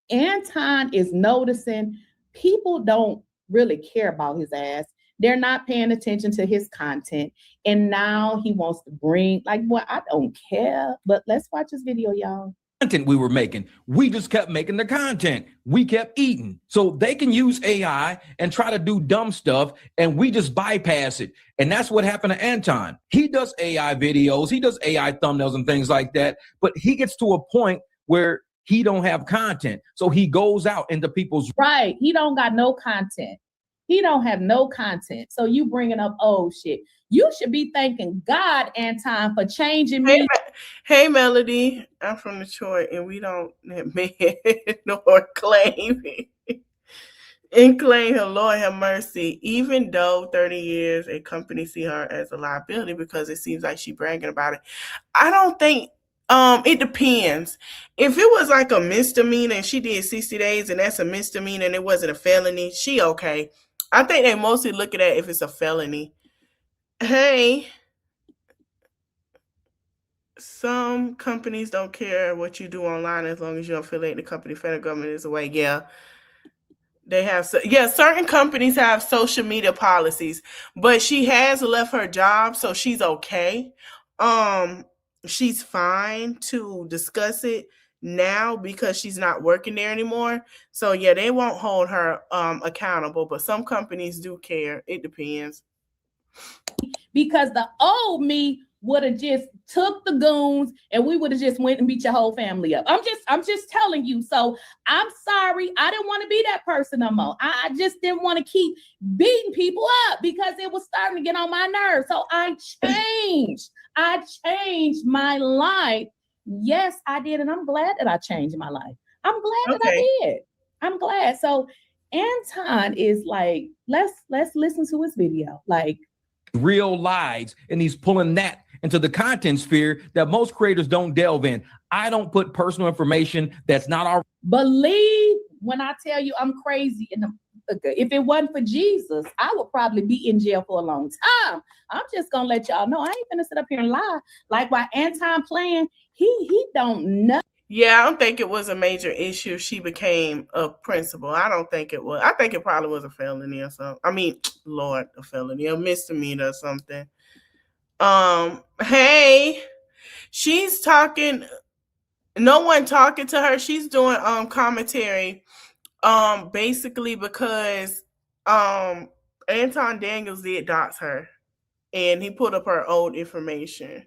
Anton is noticing people don't really care about his ass. They're not paying attention to his content. And now he wants to bring, like, well, I don't care. But let's watch his video, y'all. content we were making. We just kept making the content. We kept eating. So they can use AI and try to do dumb stuff, and we just bypass it. And that's what happened to Anton. He does AI videos, he does AI thumbnails and things like that, but he gets to a point where he don't have content. So he goes out into people's right. He don't got no content. He don't have no content. So you bringing up old shit. You should be thanking God, Anton, for changing me. Hey, Melody. I'm from Detroit, and we don't admit nor claim and claim her, Lord have mercy. Even though 30 years, a company see her as a liability because it seems like she bragging about it. I don't think. It depends. If it was like a misdemeanor and she did 60 days and that's a misdemeanor and it wasn't a felony, she okay. I think they mostly look at it if it's a felony. Hey, some companies don't care what you do online as long as you affiliate the company. Federal government is away. Yeah. They have, certain companies have social media policies, but she has left her job, so she's okay. She's fine to discuss it now because she's not working there anymore. So yeah, they won't hold her accountable, but some companies do care. It depends. Because the old me would have just took the goons and we would have just went and beat your whole family up. I'm just telling you. So I'm sorry. I didn't want to be that person no more. I just didn't want to keep beating people up because it was starting to get on my nerves. So I changed. I changed my life. Yes, I did. And I'm glad that I changed my life. I'm glad that I did. I'm glad. So Anton is like, let's listen to his video. Like, real lives, and he's pulling that into the content sphere that most creators don't delve in. I don't put personal information that's not our. Believe when I tell you I'm crazy. If it wasn't for Jesus, I would probably be in jail for a long time. I'm just gonna let y'all know I ain't gonna sit up here and lie. Like while Anton playing, he don't know. Yeah, I don't think it was a major issue. She became a principal. I don't think it was. I think it probably was a felony or something. I mean, Lord, a felony, a misdemeanor or something. Hey, she's talking. No one talking to her. She's doing commentary, basically because Anton Daniels did dox her, and he put up her old information.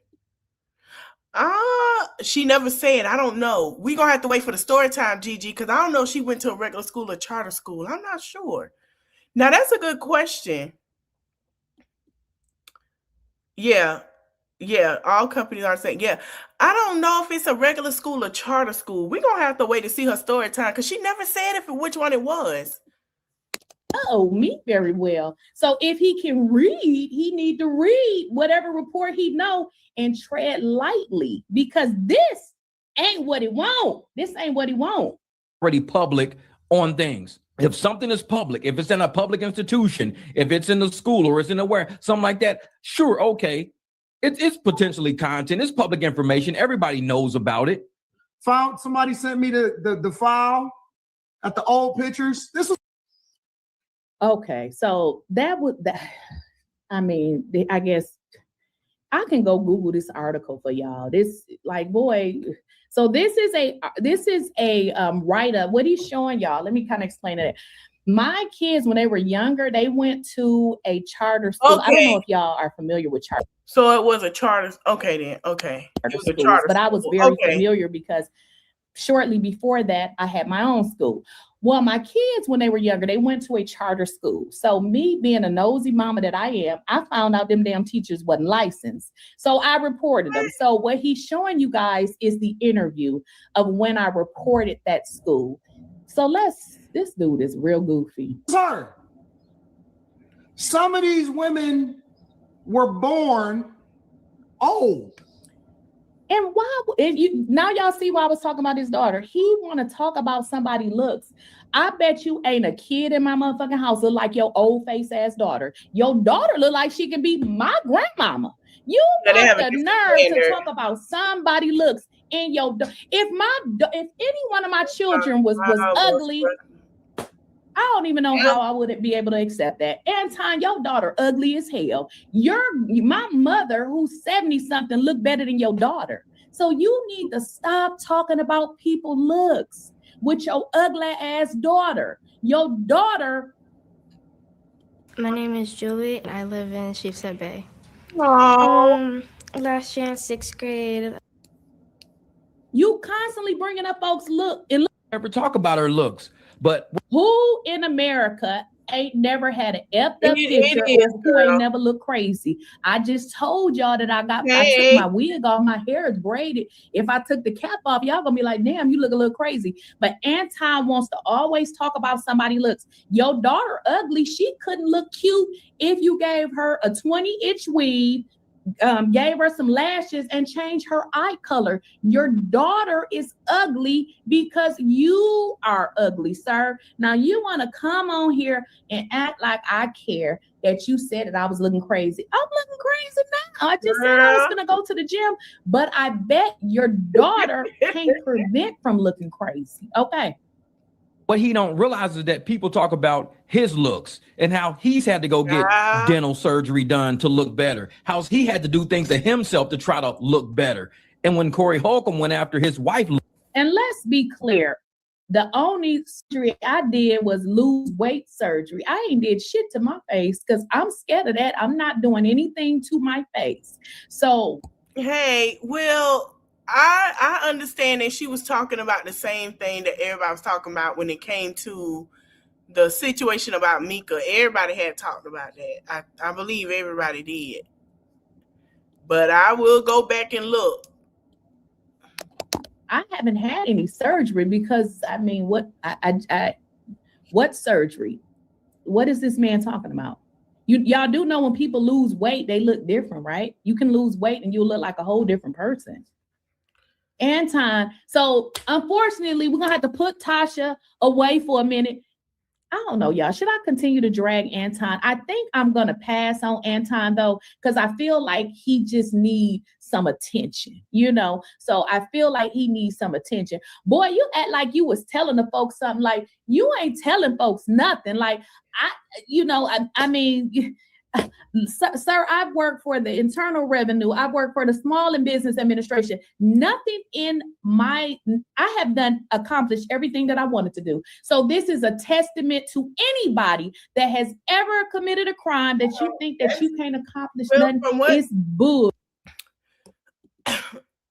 She never said. I don't know. We're going to have to wait for the story time, Gigi, because I don't know if she went to a regular school or charter school. I'm not sure. Now, that's a good question. Yeah. All companies are saying, yeah. I don't know if it's a regular school or charter school. We're going to have to wait to see her story time because she never said which one it was. Oh, me very well. So if he can read, he need to read whatever report he know and tread lightly because this ain't what he want. This ain't what he want. Already public on things. If something is public, if it's in a public institution, if it's in the school or it's in the something like that, sure, okay. It's potentially content. It's public information. Everybody knows about it. Somebody sent me the file at the old pictures. This was okay. So I mean, I guess I can go Google this article for y'all. This like, boy. So this is a write-up. What he's showing y'all. Let me kind of explain it. My kids, when they were younger, they went to a charter school. Okay. I don't know if y'all are familiar with charter. So it was a charter. Okay, then. Okay. It was a charter but I was very familiar because shortly before that, I had my own school. Well, my kids, when they were younger, they went to a charter school. So me being a nosy mama that I am, I found out them damn teachers wasn't licensed. So I reported them. So what he's showing you guys is the interview of when I reported that school. So this dude is real goofy. Sir, some of these women were born old. And now y'all see why I was talking about his daughter. He want to talk about somebody looks. I bet you ain't a kid in my motherfucking house look like your old face ass daughter. Your daughter look like she can be my grandmama. You got the nerve to talk about somebody looks in your. If any one of my children was ugly, I don't even know how I would be able to accept that. Anton, your daughter ugly as hell. My mother, who's 70 something, look better than your daughter. So you need to stop talking about people's looks with your ugly ass daughter. Your daughter. My name is Julie, and I live in Sheepshead Bay. Oh, Last year in 6th grade. You constantly bringing up folks' look and look. Never talk about her looks, but Who in America ain't never had an effed up It picture is, or who ain't girl. never looked crazy? I just told y'all that I took Hey. my wig off, my hair is braided. If I took the cap off, y'all gonna be like, damn, you look a little crazy. But Anton wants to always talk about somebody's looks. Your daughter ugly, she couldn't look cute if you gave her a 20-inch weave, gave her some lashes and changed her eye color. Your daughter is ugly because you are ugly, sir. Now you want to come on here and act like I care that you said that I was looking crazy. I'm looking crazy now. I just said I was gonna go to the gym, but I bet your daughter can't prevent from looking crazy. Okay. what he don't realize is that people talk about his looks and how he's had to go get dental surgery done to look better. How he had to do things to himself to try to look better. And when Corey Holcomb went after his wife. And let's be clear, the only surgery I did was lose weight surgery. I ain't did shit to my face because I'm scared of that. I'm not doing anything to my face. So, hey, well, I understand that she was talking about the same thing that everybody was talking about when it came to the situation about Mika. Everybody had talked about that. I believe everybody did. But I will go back and look. I haven't had any surgery because I mean, what surgery? What is this man talking about? Y'all do know when people lose weight, they look different, right? You can lose weight and you'll look like a whole different person. Anton, so unfortunately, we're gonna have to put Tasha away for a minute. I don't know, y'all. Should I continue to drag Anton? I think I'm gonna pass on Anton though, because I feel like he just needs some attention, you know. So I feel like he needs some attention. Boy, you act like you was telling the folks something. Like you ain't telling folks nothing. Like I mean. Sir, I've worked for the Internal Revenue. I've worked for the Small and Business Administration. Nothing I have accomplished everything that I wanted to do. So this is a testament to anybody that has ever committed a crime that you think that you can't accomplish nothing. It's bull.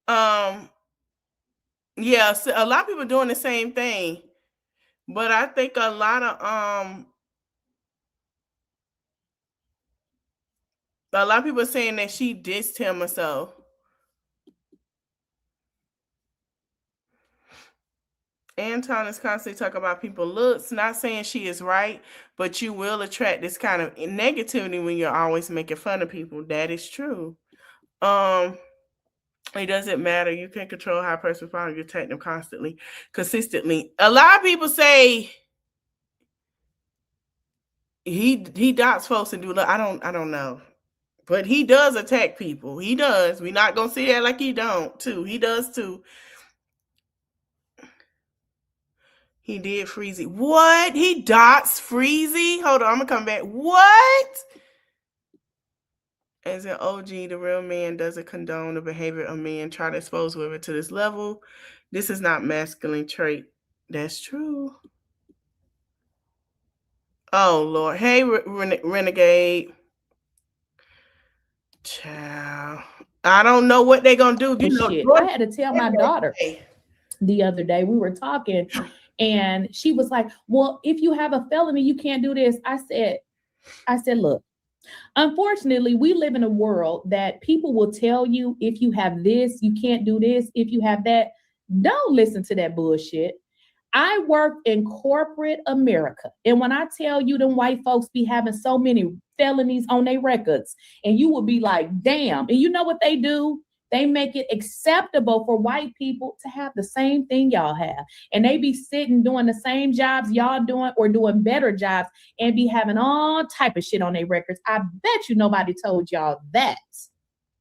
Yeah, so a lot of people doing the same thing, but I think a lot of people are saying that she dissed him or so. Anton is constantly talking about people's looks, not saying she is right, but you will attract this kind of negativity when you're always making fun of people. That is true. It doesn't matter. You can control how a person responds. You attack them constantly, consistently. A lot of people say he dots folks and do. I don't know. But he does attack people. He does. We're not going to see that like he don't, too. He does, too. He did Freezy. What? He dots Freezy? Hold on, I'm going to come back. What? As an OG, the real man doesn't condone the behavior of men try to expose women to this level. This is not masculine trait. That's true. Oh, Lord. Hey, Renegade. Child, I don't know what they're gonna do. I had to tell my daughter the other day. We were talking, and she was like, "Well, if you have a felony, you can't do this." I said, "Look, unfortunately, we live in a world that people will tell you if you have this, you can't do this. If you have that, don't listen to that bullshit." I work in corporate America. And when I tell you them white folks be having so many felonies on their records, and you will be like, damn. And you know what they do? They make it acceptable for white people to have the same thing y'all have. And they be sitting doing the same jobs y'all doing or doing better jobs and be having all type of shit on their records. I bet you nobody told y'all that.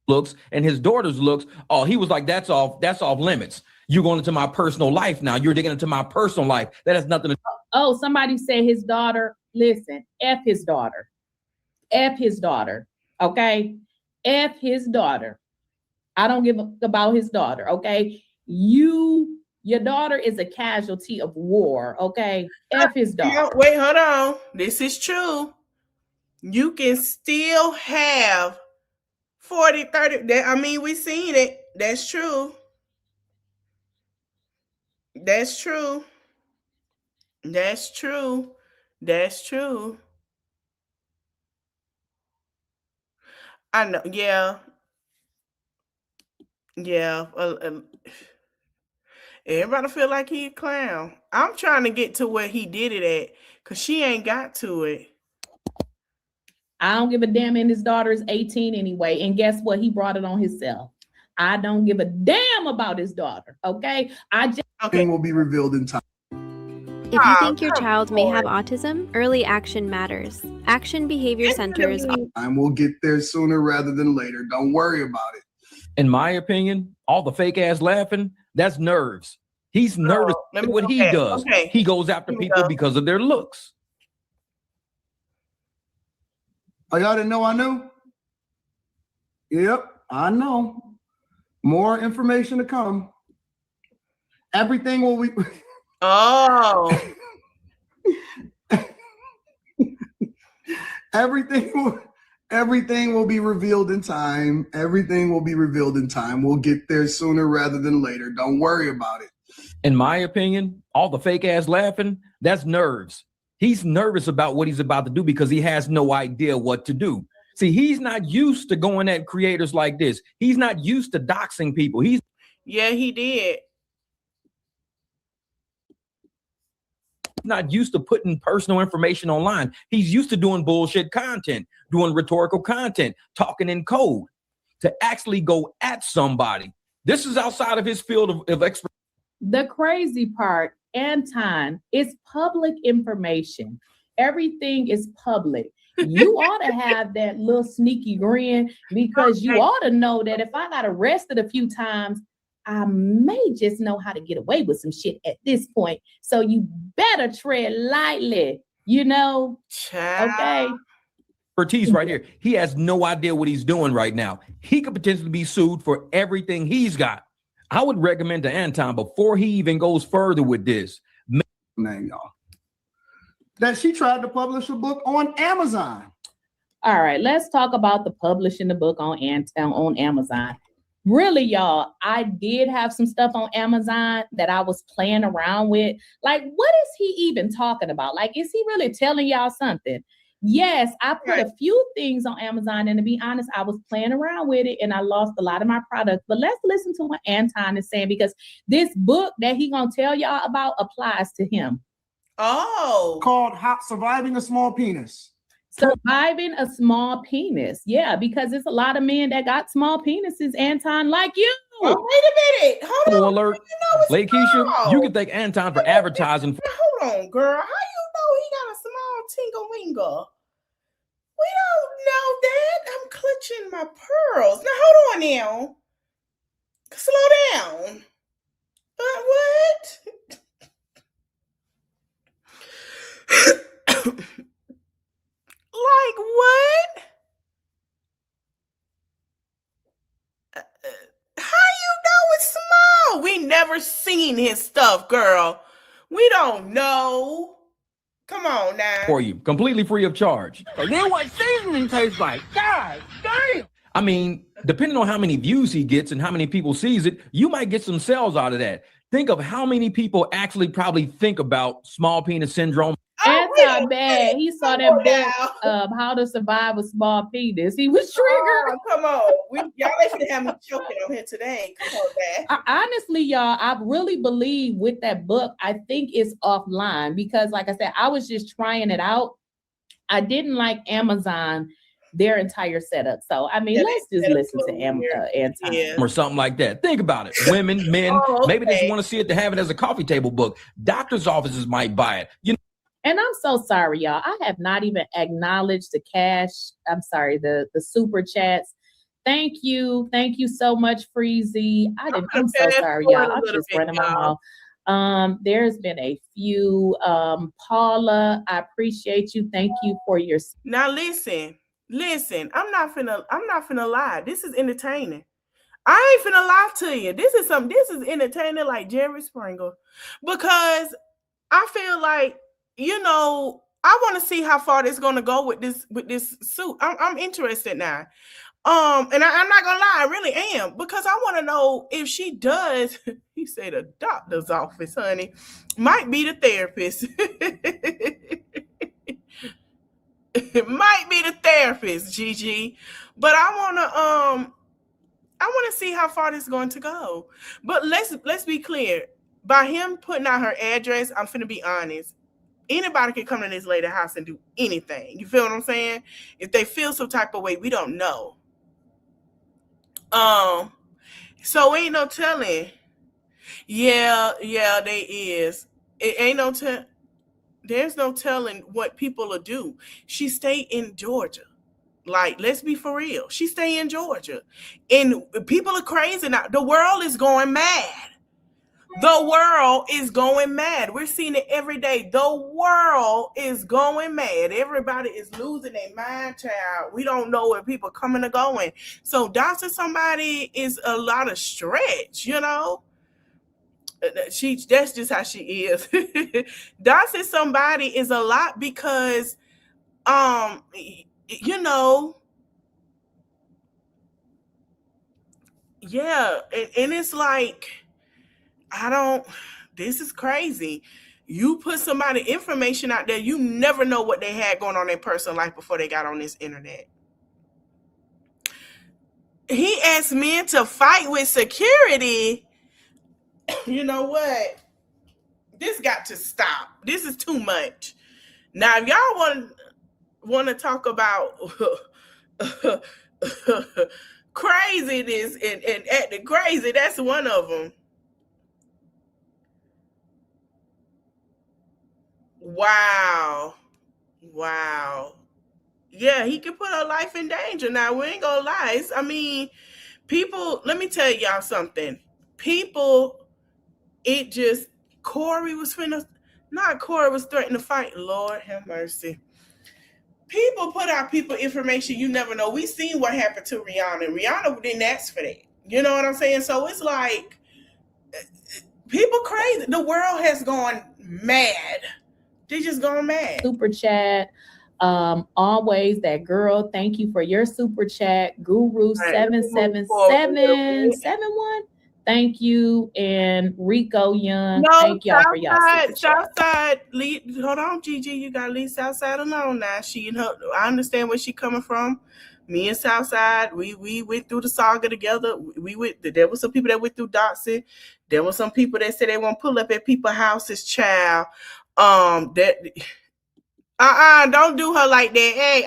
Looks and his daughter's looks. Oh, he was like, that's off limits. You're going into my personal life now. You're digging into my personal life. That has nothing to do. Oh, somebody said his daughter. Listen, F his daughter. F his daughter. Okay? F his daughter. I don't give a about his daughter. Okay, your daughter is a casualty of war. Okay, F his daughter. Wait, hold on. This is true. You can still have 40, 30. I mean, we seen it. That's true. That's true. That's true. That's true. I know. Yeah. Yeah. Everybody feel like he a clown. I'm trying to get to where he did it at because she ain't got to it. I don't give a damn, and his daughter is 18 anyway. And guess what? He brought it on himself. I don't give a damn about his daughter. Okay. Thing will be revealed in time. If you think your child may have autism, early action matters. Action Behavior Centers. And we'll get there sooner rather than later. Don't worry about it. In my opinion, all the fake ass laughing, that's nerves. He's nervous at what he does. Okay. He goes after people because of their looks. Oh, y'all didn't know I knew? Yep, I know. More information to come. Everything will be... Oh. Everything will be revealed in time. Everything will be revealed in time. We'll get there sooner rather than later. Don't worry about it. In my opinion, all the fake ass laughing, that's nerves. He's nervous about what he's about to do because he has no idea what to do. See, he's not used to going at creators like this. He's not used to doxing people. Yeah, he did. Not used to putting personal information online. He's used to doing bullshit content, doing rhetorical content, talking in code. To actually go at somebody, this is outside of his field of expertise. The crazy part, Anton, is public information. Everything is public. You ought to have that little sneaky grin because you ought to know that if I got arrested a few times, I may just know how to get away with some shit at this point. So you better tread lightly, you know? Okay. Expertise right here. He has no idea what he's doing right now. He could potentially be sued for everything he's got. I would recommend to Anton before he even goes further with this. Name y'all. That she tried to publish a book on Amazon. All right, let's talk about the publishing the book on Amazon. Really, y'all, I did have some stuff on Amazon that I was playing around with. Like, what is he even talking about? Like, is he really telling y'all something? Yes, I put a few things on Amazon, and to be honest, I was playing around with it and I lost a lot of my products. But let's listen to what Anton is saying because this book that he gonna tell y'all about applies to him. Oh. Called Surviving a Small Penis. Surviving a small penis. Yeah, because there's a lot of men that got small penises, Anton, like you. Oh, wait a minute. Hold on. Alert. Lakeysha, you can thank Anton for advertising. Hold on, girl. How you know he got a small tingle-wingle? We don't know that. I'm clutching my pearls. Now, hold on now. Slow down. What? Like what? How you know it's small? We never seen his stuff, girl. We don't know. Come on now. For you, completely free of charge. And then what seasoning tastes like? God damn. I mean, depending on how many views he gets and how many people sees it, you might get some sales out of that. Think of how many people actually probably think about small penis syndrome. Anton bad. He saw that book, How to Survive a Small Penis. He was triggered. Oh, come on. Y'all ain't have me choking on here today. Come on, man. Honestly, y'all, I really believe with that book, I think it's offline because, like I said, I was just trying it out. I didn't like Amazon, their entire setup. So, I mean, let's just listen to Anton. Or something like that. Think about it. Women, men, maybe they just want to see it to have it as a coffee table book. Doctors' offices might buy it. You know. And I'm so sorry, y'all. I have not even acknowledged the super chats. Thank you. Thank you so much, Freezy. I'm so sorry, y'all. I'm just running my mouth. There's been a few. Paula, I appreciate you. Thank you for your. Now listen. I'm not finna lie. This is entertaining. I ain't finna lie to you. This is entertaining like Jerry Springer. Because I feel like, I want to see how far this is gonna go with this suit. I'm interested now. And I'm not gonna lie, I really am, because I want to know if she does. He said the doctor's office, honey, might be the therapist. It might be the therapist, Gigi. But I want to see how far this is going to go. But let's be clear. By him putting out her address, I'm finna be honest. Anybody can come to this lady's house and do anything. You feel what I'm saying? If they feel some type of way, we don't know. So ain't no telling. Yeah, they is. It ain't no there's no telling what people will do. She stayed in Georgia. Like, let's be for real. She stay in Georgia. And people are crazy now. The world is going mad. The world is going mad. We're seeing it every day. The world is going mad. Everybody is losing their mind, child. We don't know where people coming or going. So doxing somebody is a lot of stretch, That's just how she is. Doxing somebody is a lot because, yeah, and it's like, this is crazy. You put somebody information out there, you never know what they had going on in their personal life before they got on this internet. He asked men to fight with security. You know what? This got to stop. This is too much. Now, if y'all want to talk about craziness and acting crazy, that's one of them. Wow. Yeah, he could put her life in danger. Now, we ain't gonna lie. People, let me tell y'all something. People, Corey was threatening to fight. Lord have mercy. People put out people information you never know. We seen what happened to Rihanna. Rihanna didn't ask for that. You know what I'm saying? So it's like, people crazy. The world has gone mad. They just gone mad. Super chat. Always that girl. Thank you for your super chat. Guru 77771. Thank you. And Rico Young. Thank y'all for y'all. Southside. Hold on, Gigi. You gotta leave Southside alone now. I understand where she coming from. Me and Southside, we went through the saga together. There were some people that went through doxing. There were some people that said they want to pull up at people's houses, child. Don't do her like that. Hey,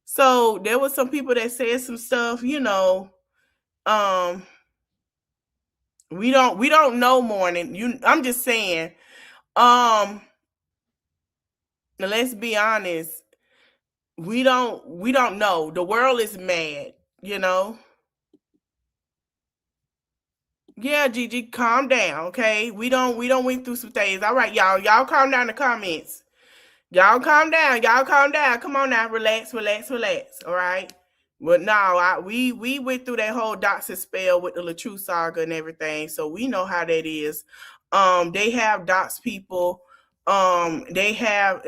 So there was some people that said some stuff, we don't know more than I'm just saying. Now let's be honest. We don't know. The world is mad, Yeah, Gigi, calm down, okay? We don't went through some things. All right, y'all. Y'all calm down in the comments. Y'all calm down. Come on now. Relax. All right. But no, we went through that whole doxing spell with the LaTrue saga and everything. So we know how that is. They have dox people. They have,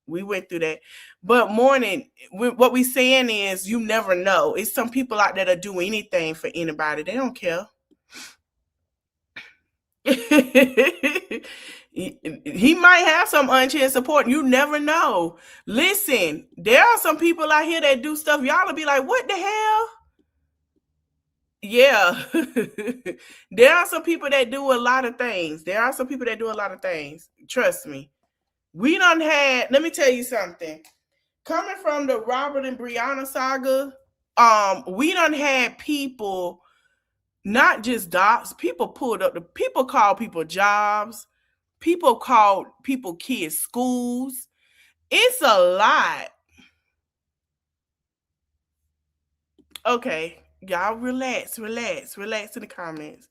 we went through that. But what we saying is you never know. It's some people out there that do anything for anybody. They don't care. He might have some unchecked support. You never know. Listen, there are some people out here that do stuff. Y'all will be like, what the hell? Yeah. There are some people that do a lot of things. Trust me. Let me tell you something. Coming from the Robert and Brianna saga, we done had people, not just docs, people call people jobs. People call people kids schools. It's a lot. Okay, y'all relax in the comments.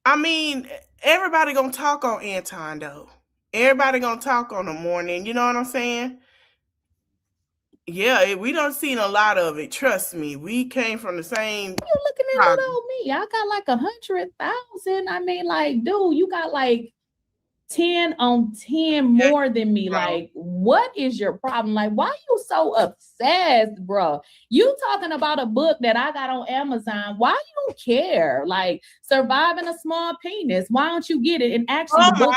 I mean, everybody gonna talk on Anton though. Everybody gonna talk on the morning. You know what I'm saying? Yeah, we don't seen a lot of it. Trust me, we came from the same. You looking at little old me? I got like 100,000. I mean, like, dude, you got like 10 on 10 more than me. Like, what is your problem? Like, why you so obsessed, bro? You talking about a book that I got on Amazon. Why you don't care? Like, Surviving a Small Penis. Why don't you get it? And actually, the book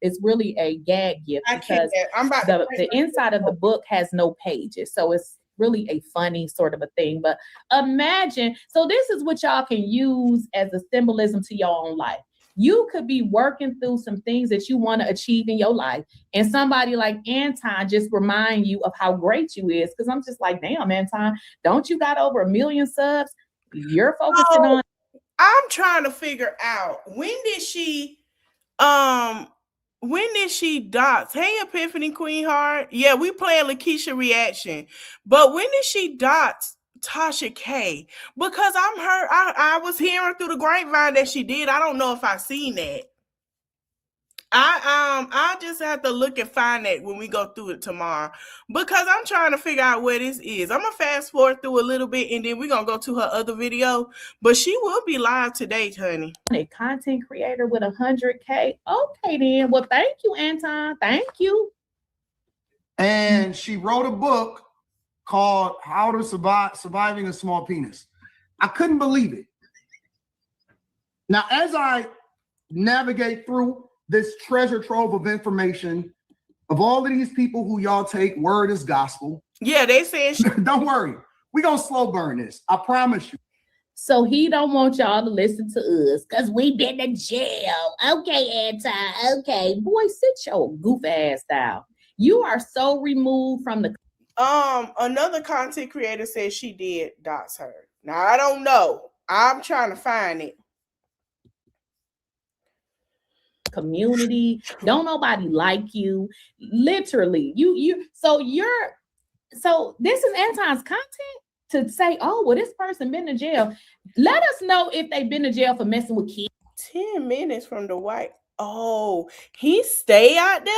it's really a gag gift because the inside of the book has no pages. So it's really a funny sort of a thing. But imagine, so this is what y'all can use as a symbolism to your own life. You could be working through some things that you want to achieve in your life. And somebody like Anton just remind you of how great you is. Because I'm just like, damn, Anton, don't you got over 1 million subs? You're focusing on. I'm trying to figure out when did she dox? Hey, Epiphany Queen Heart. Yeah, we playing Lakeysha reaction. But when did she dox Tasha K? Because I was hearing through the grapevine that she did. I don't know if I seen that. I just have to look and find that when we go through it tomorrow, because I'm trying to figure out where this is. I'm gonna fast forward through a little bit and then we're gonna go to her other video, but she will be live today, honey. A content creator with 100K. Okay, then. Well, thank you, Anton. Thank you. And she wrote a book called How to Surviving a Small Penis. I couldn't believe it. Now, as I navigate through this treasure trove of information of all of these people who y'all take word as gospel. Yeah, they saying don't worry. We're going to slow burn this. I promise you. So he don't want y'all to listen to us because we been in jail. Okay, Anton. Okay. Boy, sit your goof ass down. You are so removed from the... Another content creator said she did dox her. Now, I don't know. I'm trying to find it. Community, don't nobody like you, literally. So this is Anton's content to say, oh, well, this person been to jail. Let us know if they've been to jail for messing with kids. 10 minutes from the white. Oh, he stay out there.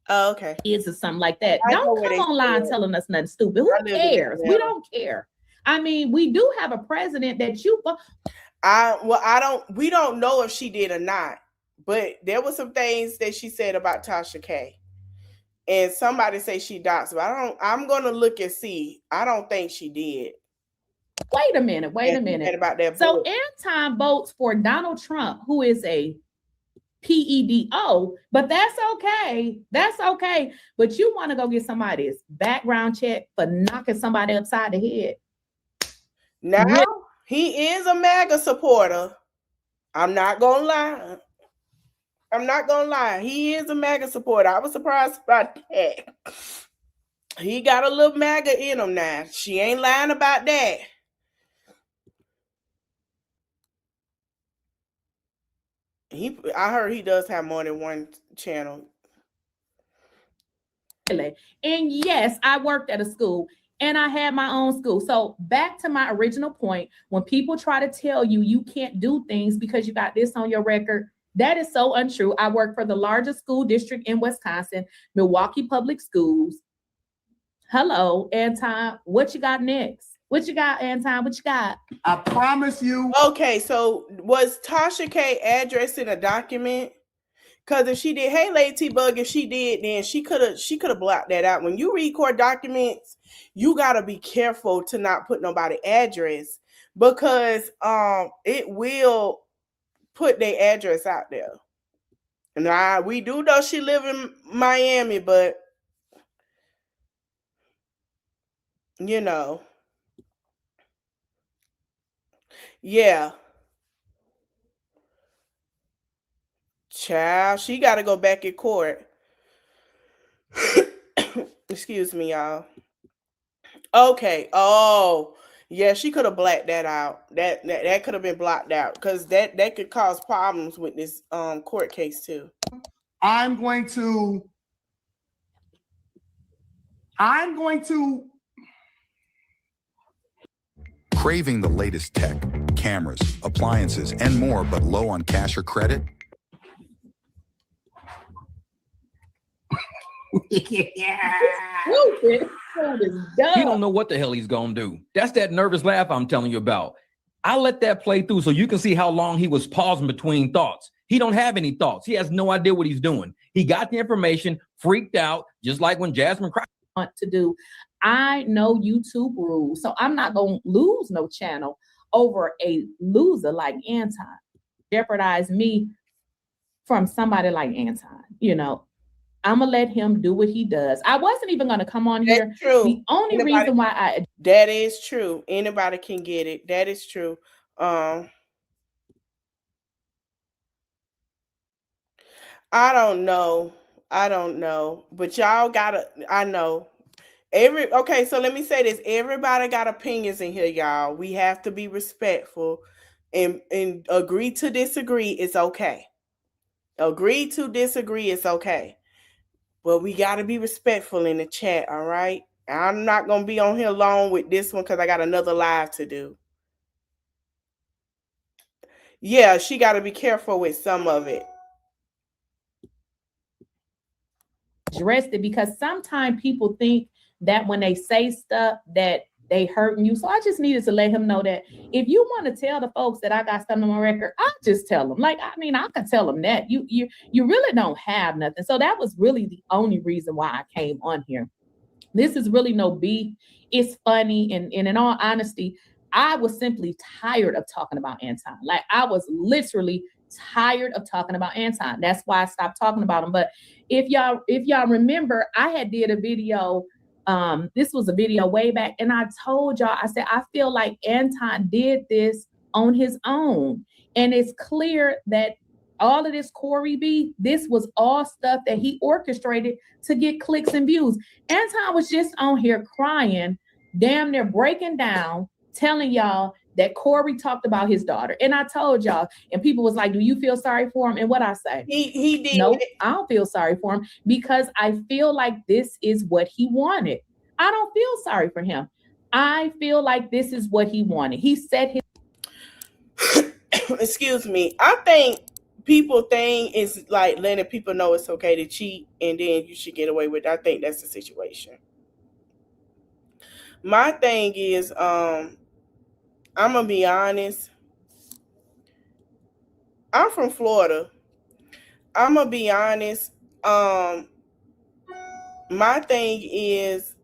Oh, okay. Kids or something like that. Don't come online telling us nothing stupid. Who cares? We don't care. I mean, we do have a president that you... we don't know if she did or not, but there were some things that she said about Tasha K. And somebody say she doxed, but I'm gonna look and see. I don't think she did. Wait a minute. About that so Anton votes for Donald Trump, who is a PEDO, but that's okay. That's okay. But you want to go get somebody's background check for knocking somebody upside the head. Now, he is a MAGA supporter. I'm not gonna lie. He is a MAGA supporter. I was surprised about that. He got a little MAGA in him now. She ain't lying about that. I heard he does have more than one channel. And yes, I worked at a school. And I had my own school. So back to my original point, when people try to tell you you can't do things because you got this on your record, that is so untrue. I work for the largest school district in Wisconsin, Milwaukee Public Schools. Hello, Anton. What you got next? What you got, Anton? What you got? I promise you. Okay, so was Tasha K addressed in a document? Because if she did, hey, Lady Bug, if she did, then she could have blocked that out. When you record documents, you gotta be careful to not put nobody address, because it will put their address out there. And we do know she live in Miami, but you know, yeah. Child, she got to go back in court. Excuse me, y'all. Okay. Oh, yeah, she could have blacked that out. That could have been blocked out, because that could cause problems with this court case too. I'm going to Craving the latest tech, cameras, appliances, and more, but low on cash or credit? Stupid. He don't know what the hell he's gonna do. That's that nervous laugh I'm telling you about. I let that play through so you can see how long he was pausing between thoughts. He don't have any thoughts. He has no idea what he's doing. He got the information, freaked out, just like when Jasmine cried. Want to do. I know YouTube rules, so I'm not gonna lose no channel over a loser like Anton. Jeopardize me from somebody like Anton. You know, I'm gonna let him do what he does. I wasn't even gonna come on here. That's true. The only reason why that is true. Anybody can get it. That is true. I don't know. But y'all gotta, I know. Okay, so let me say this. Everybody got opinions in here, y'all. We have to be respectful and agree to disagree. It's okay. Agree to disagree. It's okay. But we got to be respectful in the chat, all right? I'm not going to be on here long with this one because I got another live to do. Yeah, she got to be careful with some of it. addressed it because sometimes people think that when they say stuff that they hurting you. So I just needed to let him know that if you want to tell the folks that I got something on my record, I'll just tell them. Like, I mean, I can tell them that you really don't have nothing. So that was really the only reason why I came on here. This is really no beef. It's funny. And in all honesty, I was simply tired of talking about Anton. Like, I was literally tired of talking about Anton. That's why I stopped talking about him. But if y'all remember, I had did a video. This was a video way back, and I told y'all, I said, I feel like Anton did this on his own. And it's clear that all of this Cardi B, this was all stuff that he orchestrated to get clicks and views. Anton was just on here crying, damn near breaking down, telling y'all that Cardi talked about his daughter. And I told y'all, and people was like, do you feel sorry for him? And what I say? He did. No, I don't feel sorry for him because I feel like this is what he wanted. I don't feel sorry for him. I feel like this is what he wanted. He said his excuse me. I think people thing is like letting people know it's okay to cheat and then you should get away with it. I think that's the situation. My thing is, I'm gonna be honest. I'm from Florida. I'm gonna be honest. My thing is,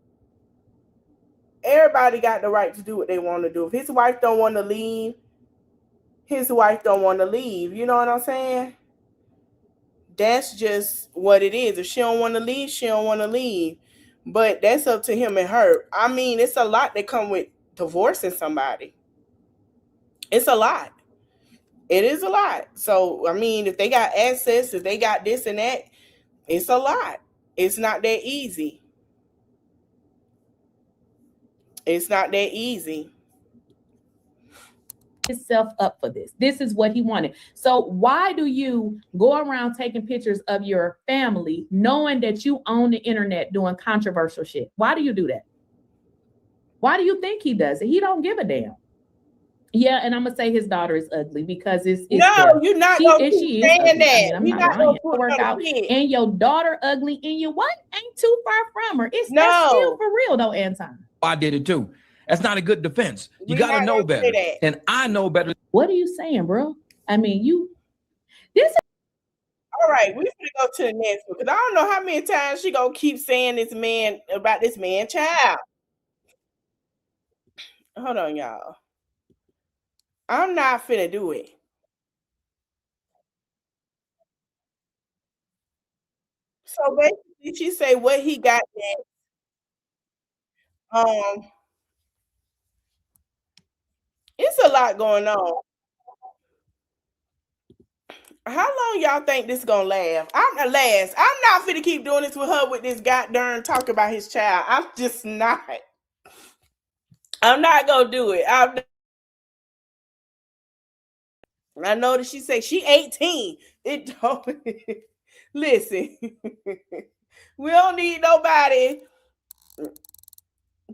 everybody got the right to do what they want to do. If his wife don't want to leave, his wife don't want to leave. You know what I'm saying? That's just what it is. If she don't want to leave, she don't want to leave. But that's up to him and her. I mean, it's a lot that come with divorcing somebody. It's a lot. It is a lot. So, I mean, if they got assets, if they got this and that, it's a lot. It's not that easy. It's not that easy. Himself up for this. This is what he wanted. So why do you go around taking pictures of your family knowing that you own the internet doing controversial shit? Why do you do that? Why do you think he does it? He don't give a damn. Yeah, and I'm gonna say his daughter is ugly because it's no, you're not gonna keep saying that. I mean, I'm not lying. Work out, and your daughter ugly, and your wife ain't too far from her. It's that's still for real though, Anton. I did it too. That's not a good defense. You got to know better. And I know better. What are you saying, bro? I mean, this. All right, we're gonna go to the next one because I don't know how many times she gonna keep saying this man about this man child. Hold on, y'all. I'm not finna do it. So basically, she say what he got next. It's a lot going on. How long y'all think this gonna last? I'm not finna keep doing this with her with this goddamn talk about his child. I'm just not. I'm not gonna do it. I know that she say she 18. It don't listen. We don't need nobody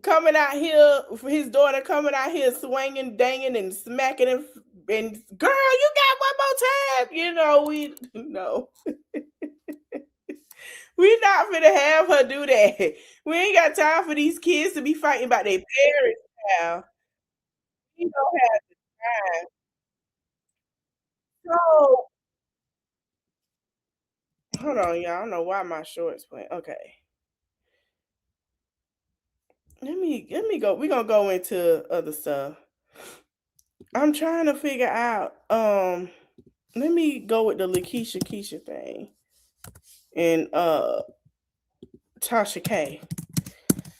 coming out here for his daughter coming out here swinging, danging, and smacking and girl, you got one more time. You know, we We not finna have her do that. We ain't got time for these kids to be fighting about their parents now. We don't have the time. So hold on, y'all. I don't know why my shorts went. Okay. Let me go. We're gonna go into other stuff. I'm trying to figure out. Let me go with the Lakeysha thing. And Tasha K.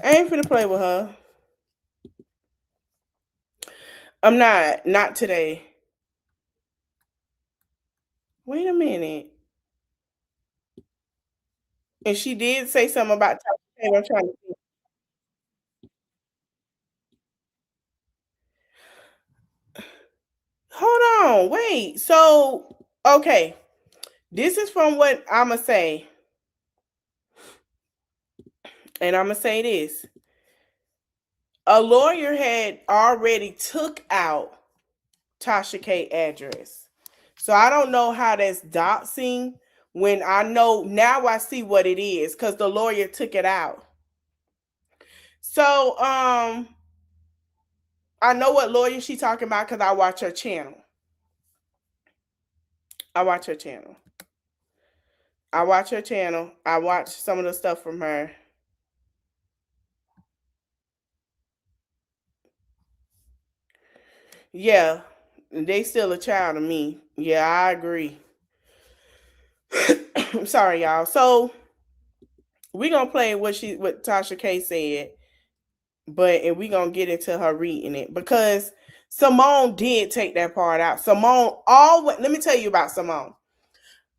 I ain't finna play with her. I'm not today. Wait a minute. And she did say something about Tasha K. I'm trying to see. Hold on, wait. So, okay. This is from what I'ma say. And I'ma say this. A lawyer had already took out Tasha K address. So I don't know how that's doxing when I know now I see what it is because the lawyer took it out. So I know what lawyer she talking about because I watch her channel. I watch her channel. I watch some of the stuff from her. Yeah, they still a child to me. Yeah, I agree. I'm sorry, y'all. So we're gonna play what Tasha K said, and we're gonna get into her reading it because Simone did take that part out. Simone always, let me tell you about Simone.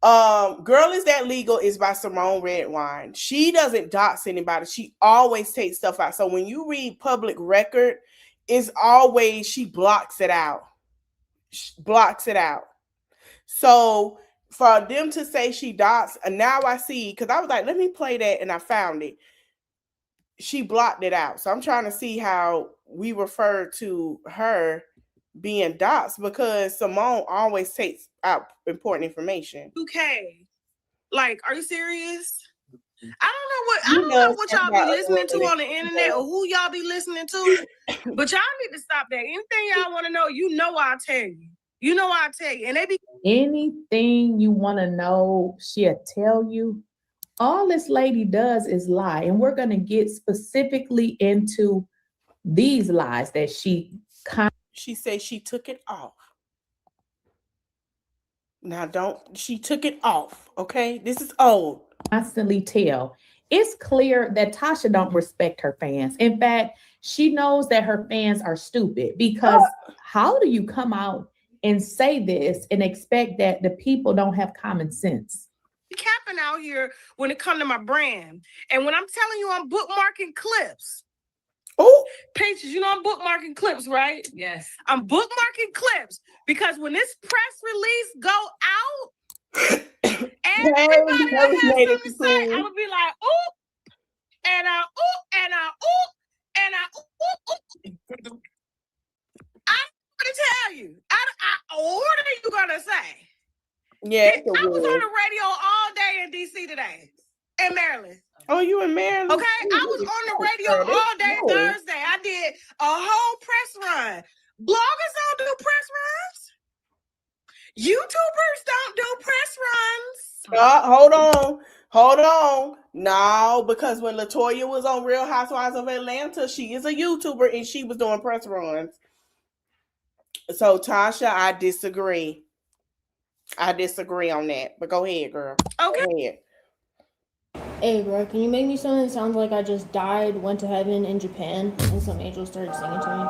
Girl Is That Legal is by Simone Redwine. She doesn't dox anybody. She always takes stuff out. So when you read public record, it's always she blocks it out. So for them to say she dots, and now I see, because I was like, let me play that, and I found it. She blocked it out. So I'm trying to see how we refer to her being dots because Simone always takes out important information. Okay. Like, are you serious? I don't know what y'all be listening to on the internet or who y'all be listening to, but y'all need to stop that. Anything y'all want to know, I'll tell you. I'll tell you. And they be anything you want to know, she'll tell you. All this lady does is lie. And we're going to get specifically into these lies that she says she took it off. Now she took it off, okay? This is old. Constantly tell. It's clear that Tasha don't respect her fans. In fact, she knows that her fans are stupid because how do you come out and say this and expect that the people don't have common sense? Capping out here when it comes to my brand. And when I'm telling you I'm bookmarking clips. Oh, Pages, I'm bookmarking clips, right? Yes. I'm bookmarking clips because when this press release go out, everybody that has something to say, I would be like, ooh, and I, ooh, and I, ooh, and I, ooh, ooh. I'm going to tell you. What are you going to say? Yeah, I was on the radio all day in D.C. today, in Maryland. Oh, you in Maryland? Okay, I was on the radio all day Thursday. I did a whole press run. Bloggers don't do press runs. YouTubers don't do press runs. Hold on. No, because when LaToya was on Real Housewives of Atlanta, she is a YouTuber and she was doing press runs. So Tasha, I disagree. On that. But go ahead, girl. Okay. Go ahead. Hey, bro, can you make me something that sounds like I just died, went to heaven in Japan, and some angels started singing to me?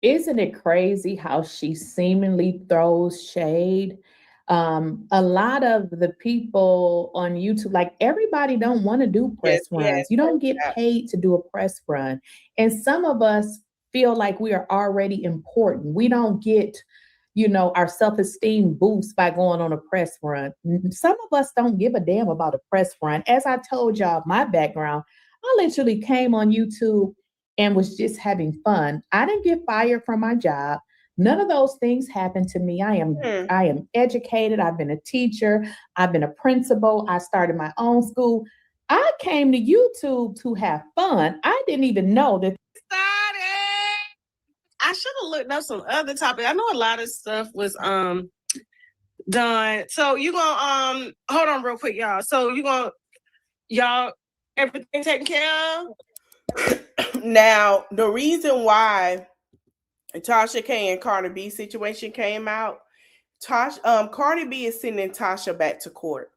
Isn't it crazy how she seemingly throws shade? A lot of the people on YouTube, like everybody don't want to do press runs. You don't get paid to do a press run. And some of us feel like we are already important. We don't get our self-esteem boosts by going on a press run. Some of us don't give a damn about a press run. As I told y'all, my background, I literally came on YouTube and was just having fun. I didn't get fired from my job. None of those things happen to me. I am educated. I've been a teacher. I've been a principal. I started my own school. I came to YouTube to have fun. I didn't even know that. I should have looked up some other topic. I know a lot of stuff was done. So you gonna hold on real quick, y'all. So y'all everything taken care of? Now, the reason why Tasha K and Cardi B situation came out, Cardi B is sending Tasha back to court.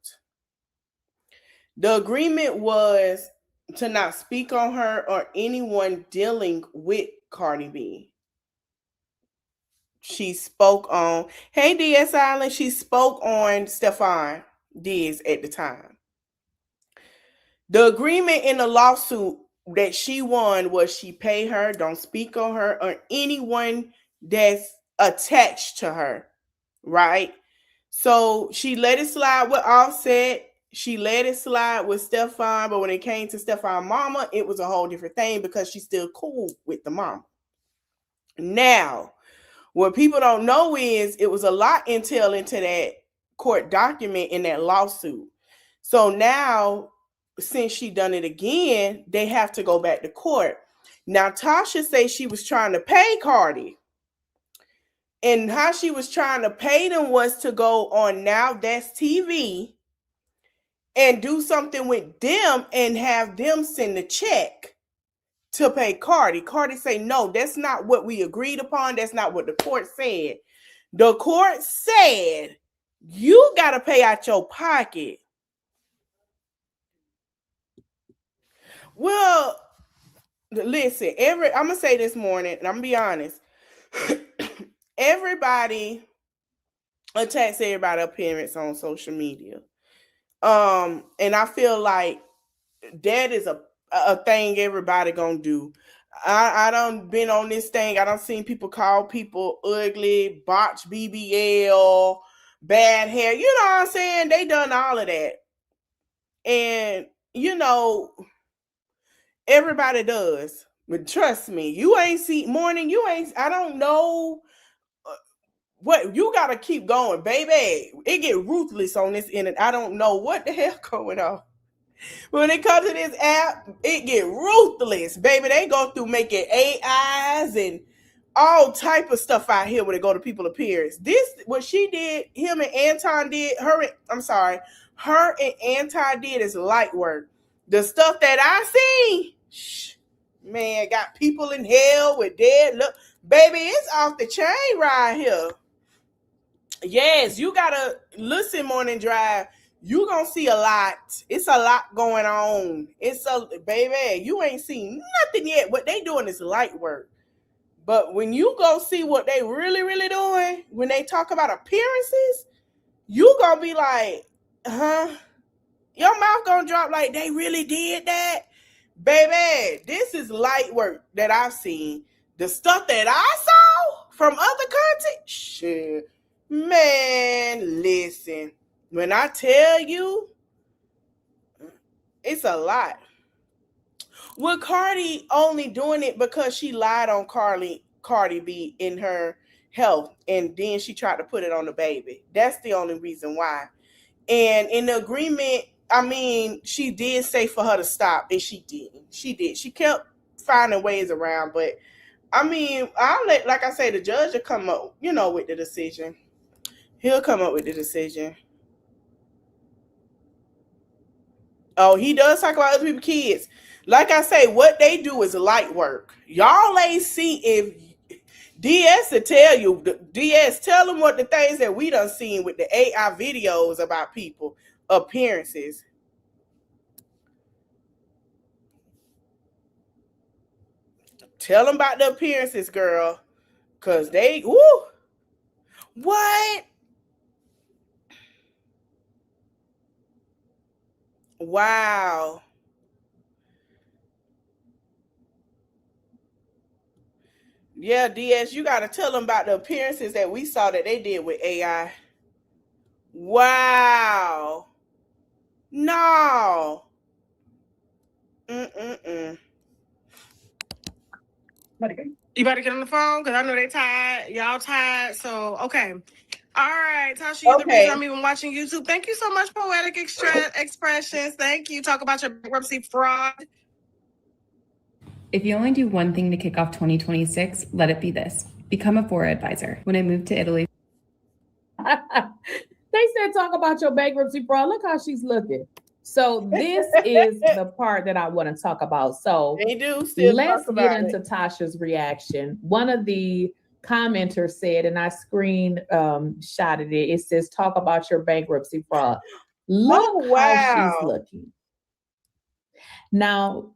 The agreement was to not speak on her or anyone dealing with Cardi B. She spoke on, hey DS Island, she spoke on Stefan Diggs at the time. The agreement in the lawsuit that she won was she pay her, don't speak on her or anyone that's attached to her, right? So she let it slide with Offset. She let it slide with Stefan, but when it came to Stefan's mama, it was a whole different thing because she's still cool with the mama. Now, what people don't know is it was a lot intel into that court document in that lawsuit. So now, since she done it again, they have to go back to court. Now, Tasha says she was trying to pay Cardi. And how she was trying to pay them was to go on Now That's TV and do something with them and have them send a check to pay Cardi. Cardi say, no, that's not what we agreed upon. That's not what the court said. The court said, you got to pay out your pocket. Well, listen, I'm going to say this morning, and I'm going to be honest. Everybody attacks everybody's appearance on social media. And I feel like that is a thing everybody gonna do. I done been on this thing. I done seen people call people ugly, botch BBL, bad hair. You know what I'm saying? They done all of that. And, you know, everybody does. But trust me, you ain't see morning. I don't know what you gotta keep going, baby. It get ruthless on this end. I don't know what the hell going on. When it comes to this app, it get ruthless, baby. They go through making AIs and all type of stuff out here when they go to people's appearance. This, what she did, him and Anton did, her and Anton did is light work. The stuff that I see, man, got people in hell with dead look. Baby, it's off the chain right here. Yes, you gotta listen, Morning Drive. You gonna see a lot. It's a lot going on. Baby, you ain't seen nothing yet. What they doing is light work. But when you go see what they really, really doing, when they talk about appearances, you gonna be like, huh? Your mouth gonna drop like they really did that? Baby, this is light work that I've seen. The stuff that I saw from other content, shit. Man, listen. When I tell you, it's a lot. With Cardi only doing it because she lied on Cardi B in her health, and then she tried to put it on the baby. That's the only reason why. And in the agreement, I mean, she did say for her to stop, and she didn't. She did. She kept finding ways around, but I mean, like I say, the judge will come up, with the decision. He'll come up with the decision. Oh, he does talk about other people's kids. Like I say, what they do is light work. Y'all ain't see if DS to tell you. DS, tell them what the things that we done seen with the AI videos about people, appearances. Tell them about the appearances, girl. Because they, woo. What? Wow. Yeah, DS, you got to tell them about the appearances that we saw that they did with AI. Wow. No. You better get on the phone because I know they tired. Y'all tired. So, okay. All right, Tasha, you're the reason I'm even watching YouTube. Thank you so much, Poetic Expressions. Thank you. Talk about your bankruptcy fraud. If you only do one thing to kick off 2026, let it be this. Become a FORA advisor. When I moved to Italy. They said talk about your bankruptcy fraud. Look how she's looking. So this is the part that I want to talk about. So they do still let's talk about get into Tasha's reaction. One of the commenters said, and I screen shotted it. It says, "Talk about your bankruptcy fraud." Look how she's looking. Now,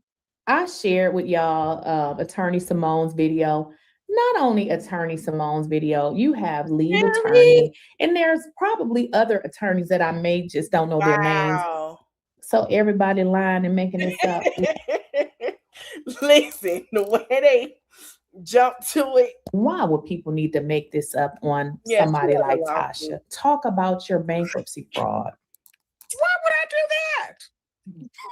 I shared with y'all Attorney Simone's video. Not only Attorney Simone's video, you have lead attorney, and there's probably other attorneys that I may just don't know their names. So everybody lying and making this up. Listen, the way they jump to it. Why would people need to make this up on somebody like Tasha? Talk about your bankruptcy fraud. Why would I do that?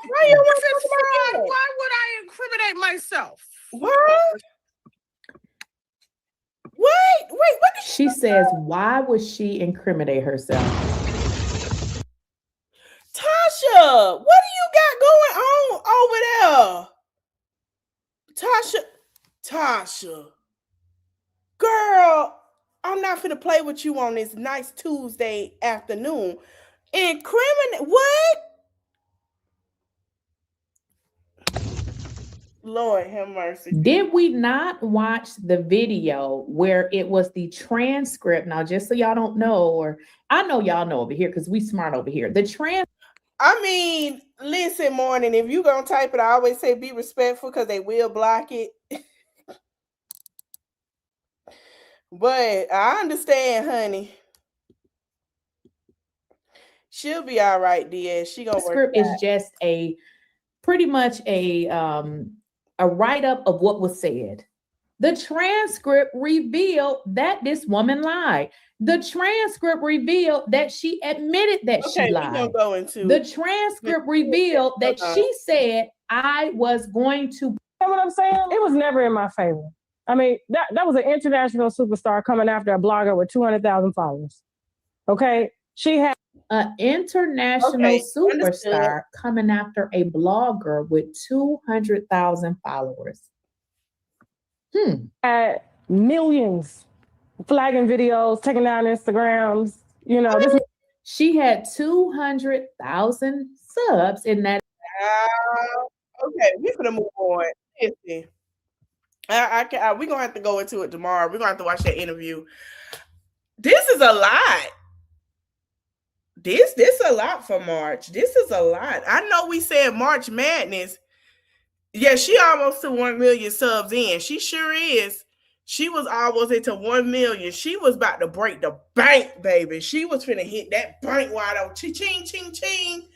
Why you want this fraud? Why would I incriminate myself? What? Wait, what did she says? Why would she incriminate herself? Tasha, what do you got going on over there? Tasha, girl, I'm not finna play with you on this nice Tuesday afternoon. Incriminate what? Lord have mercy. Did we not watch the video where it was the transcript? Now, just so y'all don't know, or I know y'all know over here because we smart over here. I mean, listen, Morning, if you gonna type it, I always say be respectful because they will block it. But I understand, honey. She'll be all right, Diaz. She gonna work. Script is just pretty much a write-up of what was said. The transcript revealed that this woman lied. The transcript revealed that she admitted that she lied. The transcript revealed that she said, I was going to. You know what I'm saying? It was never in my favor. I mean, that was an international superstar coming after a blogger with 200,000 followers. Okay? She had an international superstar coming after a blogger with 200,000 followers. Had millions flagging videos, taking down Instagrams. You know, she had 200,000 subs in that. Okay, we're gonna move on. Listen, we're gonna have to go into it tomorrow. We're gonna have to watch that interview. This is a lot. This a lot for March. This is a lot. I know we said March Madness. Yeah, she almost to 1 million subs in. She sure is. She was almost into 1 million. She was about to break the bank, baby. She was finna hit that bank wide open. Ching, ching, ching.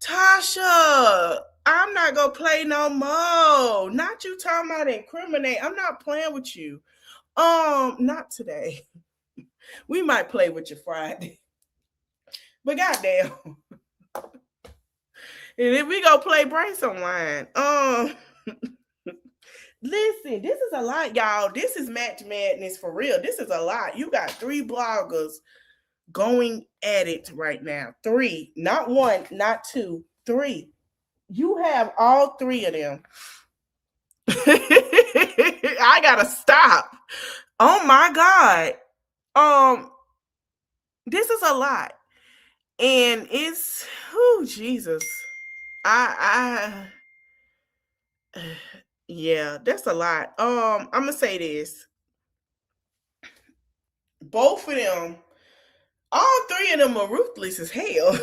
Tasha, I'm not gonna play no more. Not you talking about incriminate. I'm not playing with you. Not today. We might play with you Friday. But goddamn. And if we go play Brace Online, listen, this is a lot, y'all. This is Match Madness for real. This is a lot. You got 3 bloggers going at it right now. 3, not 1, not 2, 3. You have all 3 of them. I gotta stop. Oh my God. This is a lot. And it's, oh Jesus. Yeah, that's a lot. I'm gonna say this. Both of them, all 3 of them are ruthless as hell.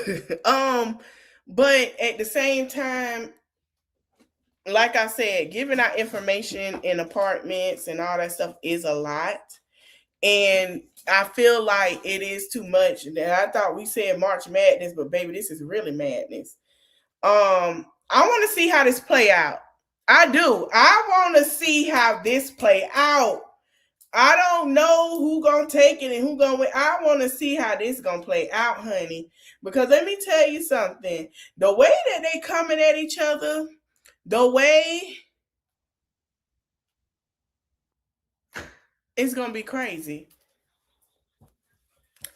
But at the same time, like I said, giving out information in apartments and all that stuff is a lot. And I feel like it is too much. And I thought we said March Madness, but baby, this is really madness. I want to see how this play out. I do. I want to see how this play out. I don't know who gonna take it and who gonna win. I want to see how this gonna play out, honey. Because let me tell you something. The way that they coming at each other, the way It's gonna be crazy.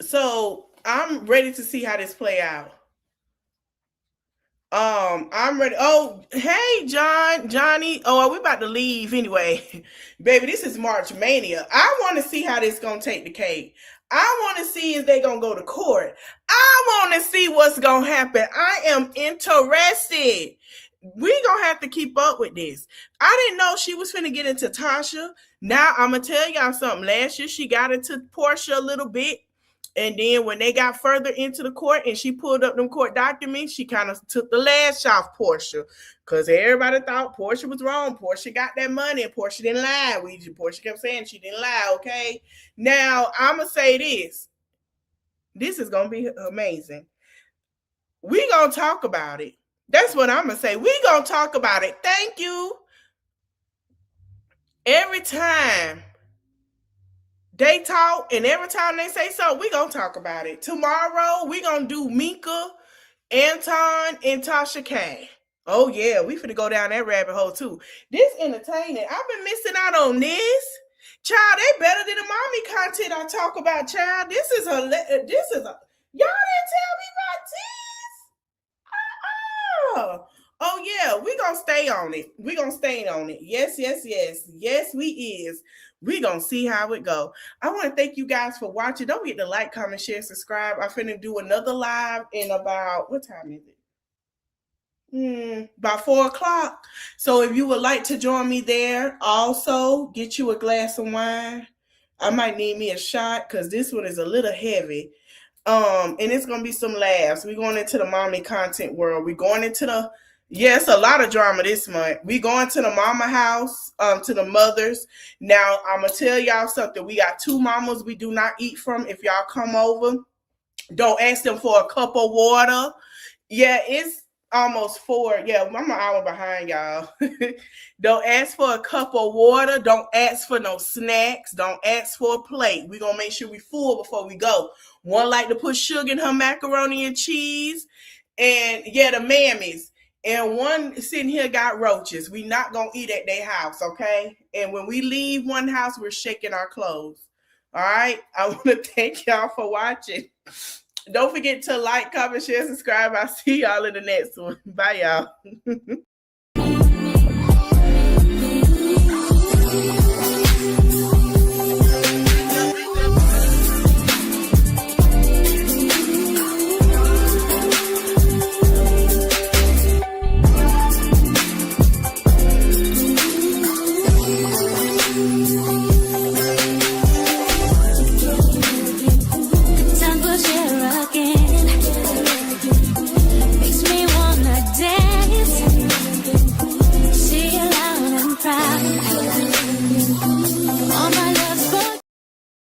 So I'm ready to see how this play out. I'm ready. Oh, hey, Johnny. Oh, are we about to leave anyway? Baby, this is March Mania. I want to see how this gonna take the cake. I want to see if they gonna go to court. I want to see what's gonna happen. I am interested. We gonna have to keep up with this. I didn't know she was finna get into Tasha. Now I'm gonna tell y'all something. Last year she got into Portia a little bit. And then when they got further into the court and she pulled up them court documents, she kind of took the lash off Portia because everybody thought Portia was wrong. Portia got that money and Portia didn't lie. Portia kept saying she didn't lie, okay? Now, I'm going to say this. This is going to be amazing. We going to talk about it. That's what I'm going to say. We going to talk about it. Thank you. Every time they talk, and every time they say so, we're going to talk about it. Tomorrow, we're going to do Mika, Anton, and Tasha K. Oh, yeah, we finna go down that rabbit hole, too. This entertaining. I've been missing out on this. Child, they better than the mommy content I talk about, child. This is a, y'all didn't tell me about this. Oh, yeah, we gonna stay on it. We gonna stay on it. Yes. Yes, we is. We gonna see how it go. I want to thank you guys for watching. Don't forget to like, comment, share, subscribe. I'm finna do another live in about, what time is it? About 4 o'clock. So if you would like to join me there, also get you a glass of wine. I might need me a shot because this one is a little heavy. And it's gonna be some laughs. We're going into the mommy content world. We're going into the it's a lot of drama this month. We going to the mama house, to the mothers. Now I'm gonna tell y'all something. We got 2 mamas we do not eat from. If y'all come over, don't ask them for a cup of water. Yeah, it's almost 4. Yeah, I'm an hour behind y'all. Don't ask for a cup of water. Don't ask for no snacks. Don't ask for a plate. We're gonna make sure we full before we go. One like to put sugar in her macaroni and cheese. And yeah, the mammies. And one sitting here got roaches. We not gonna eat at their house, okay? And when we leave one house, we're shaking our clothes. All right. I want to thank y'all for watching. Don't forget to like, comment, share, subscribe. I'll see y'all in the next one. Bye, y'all.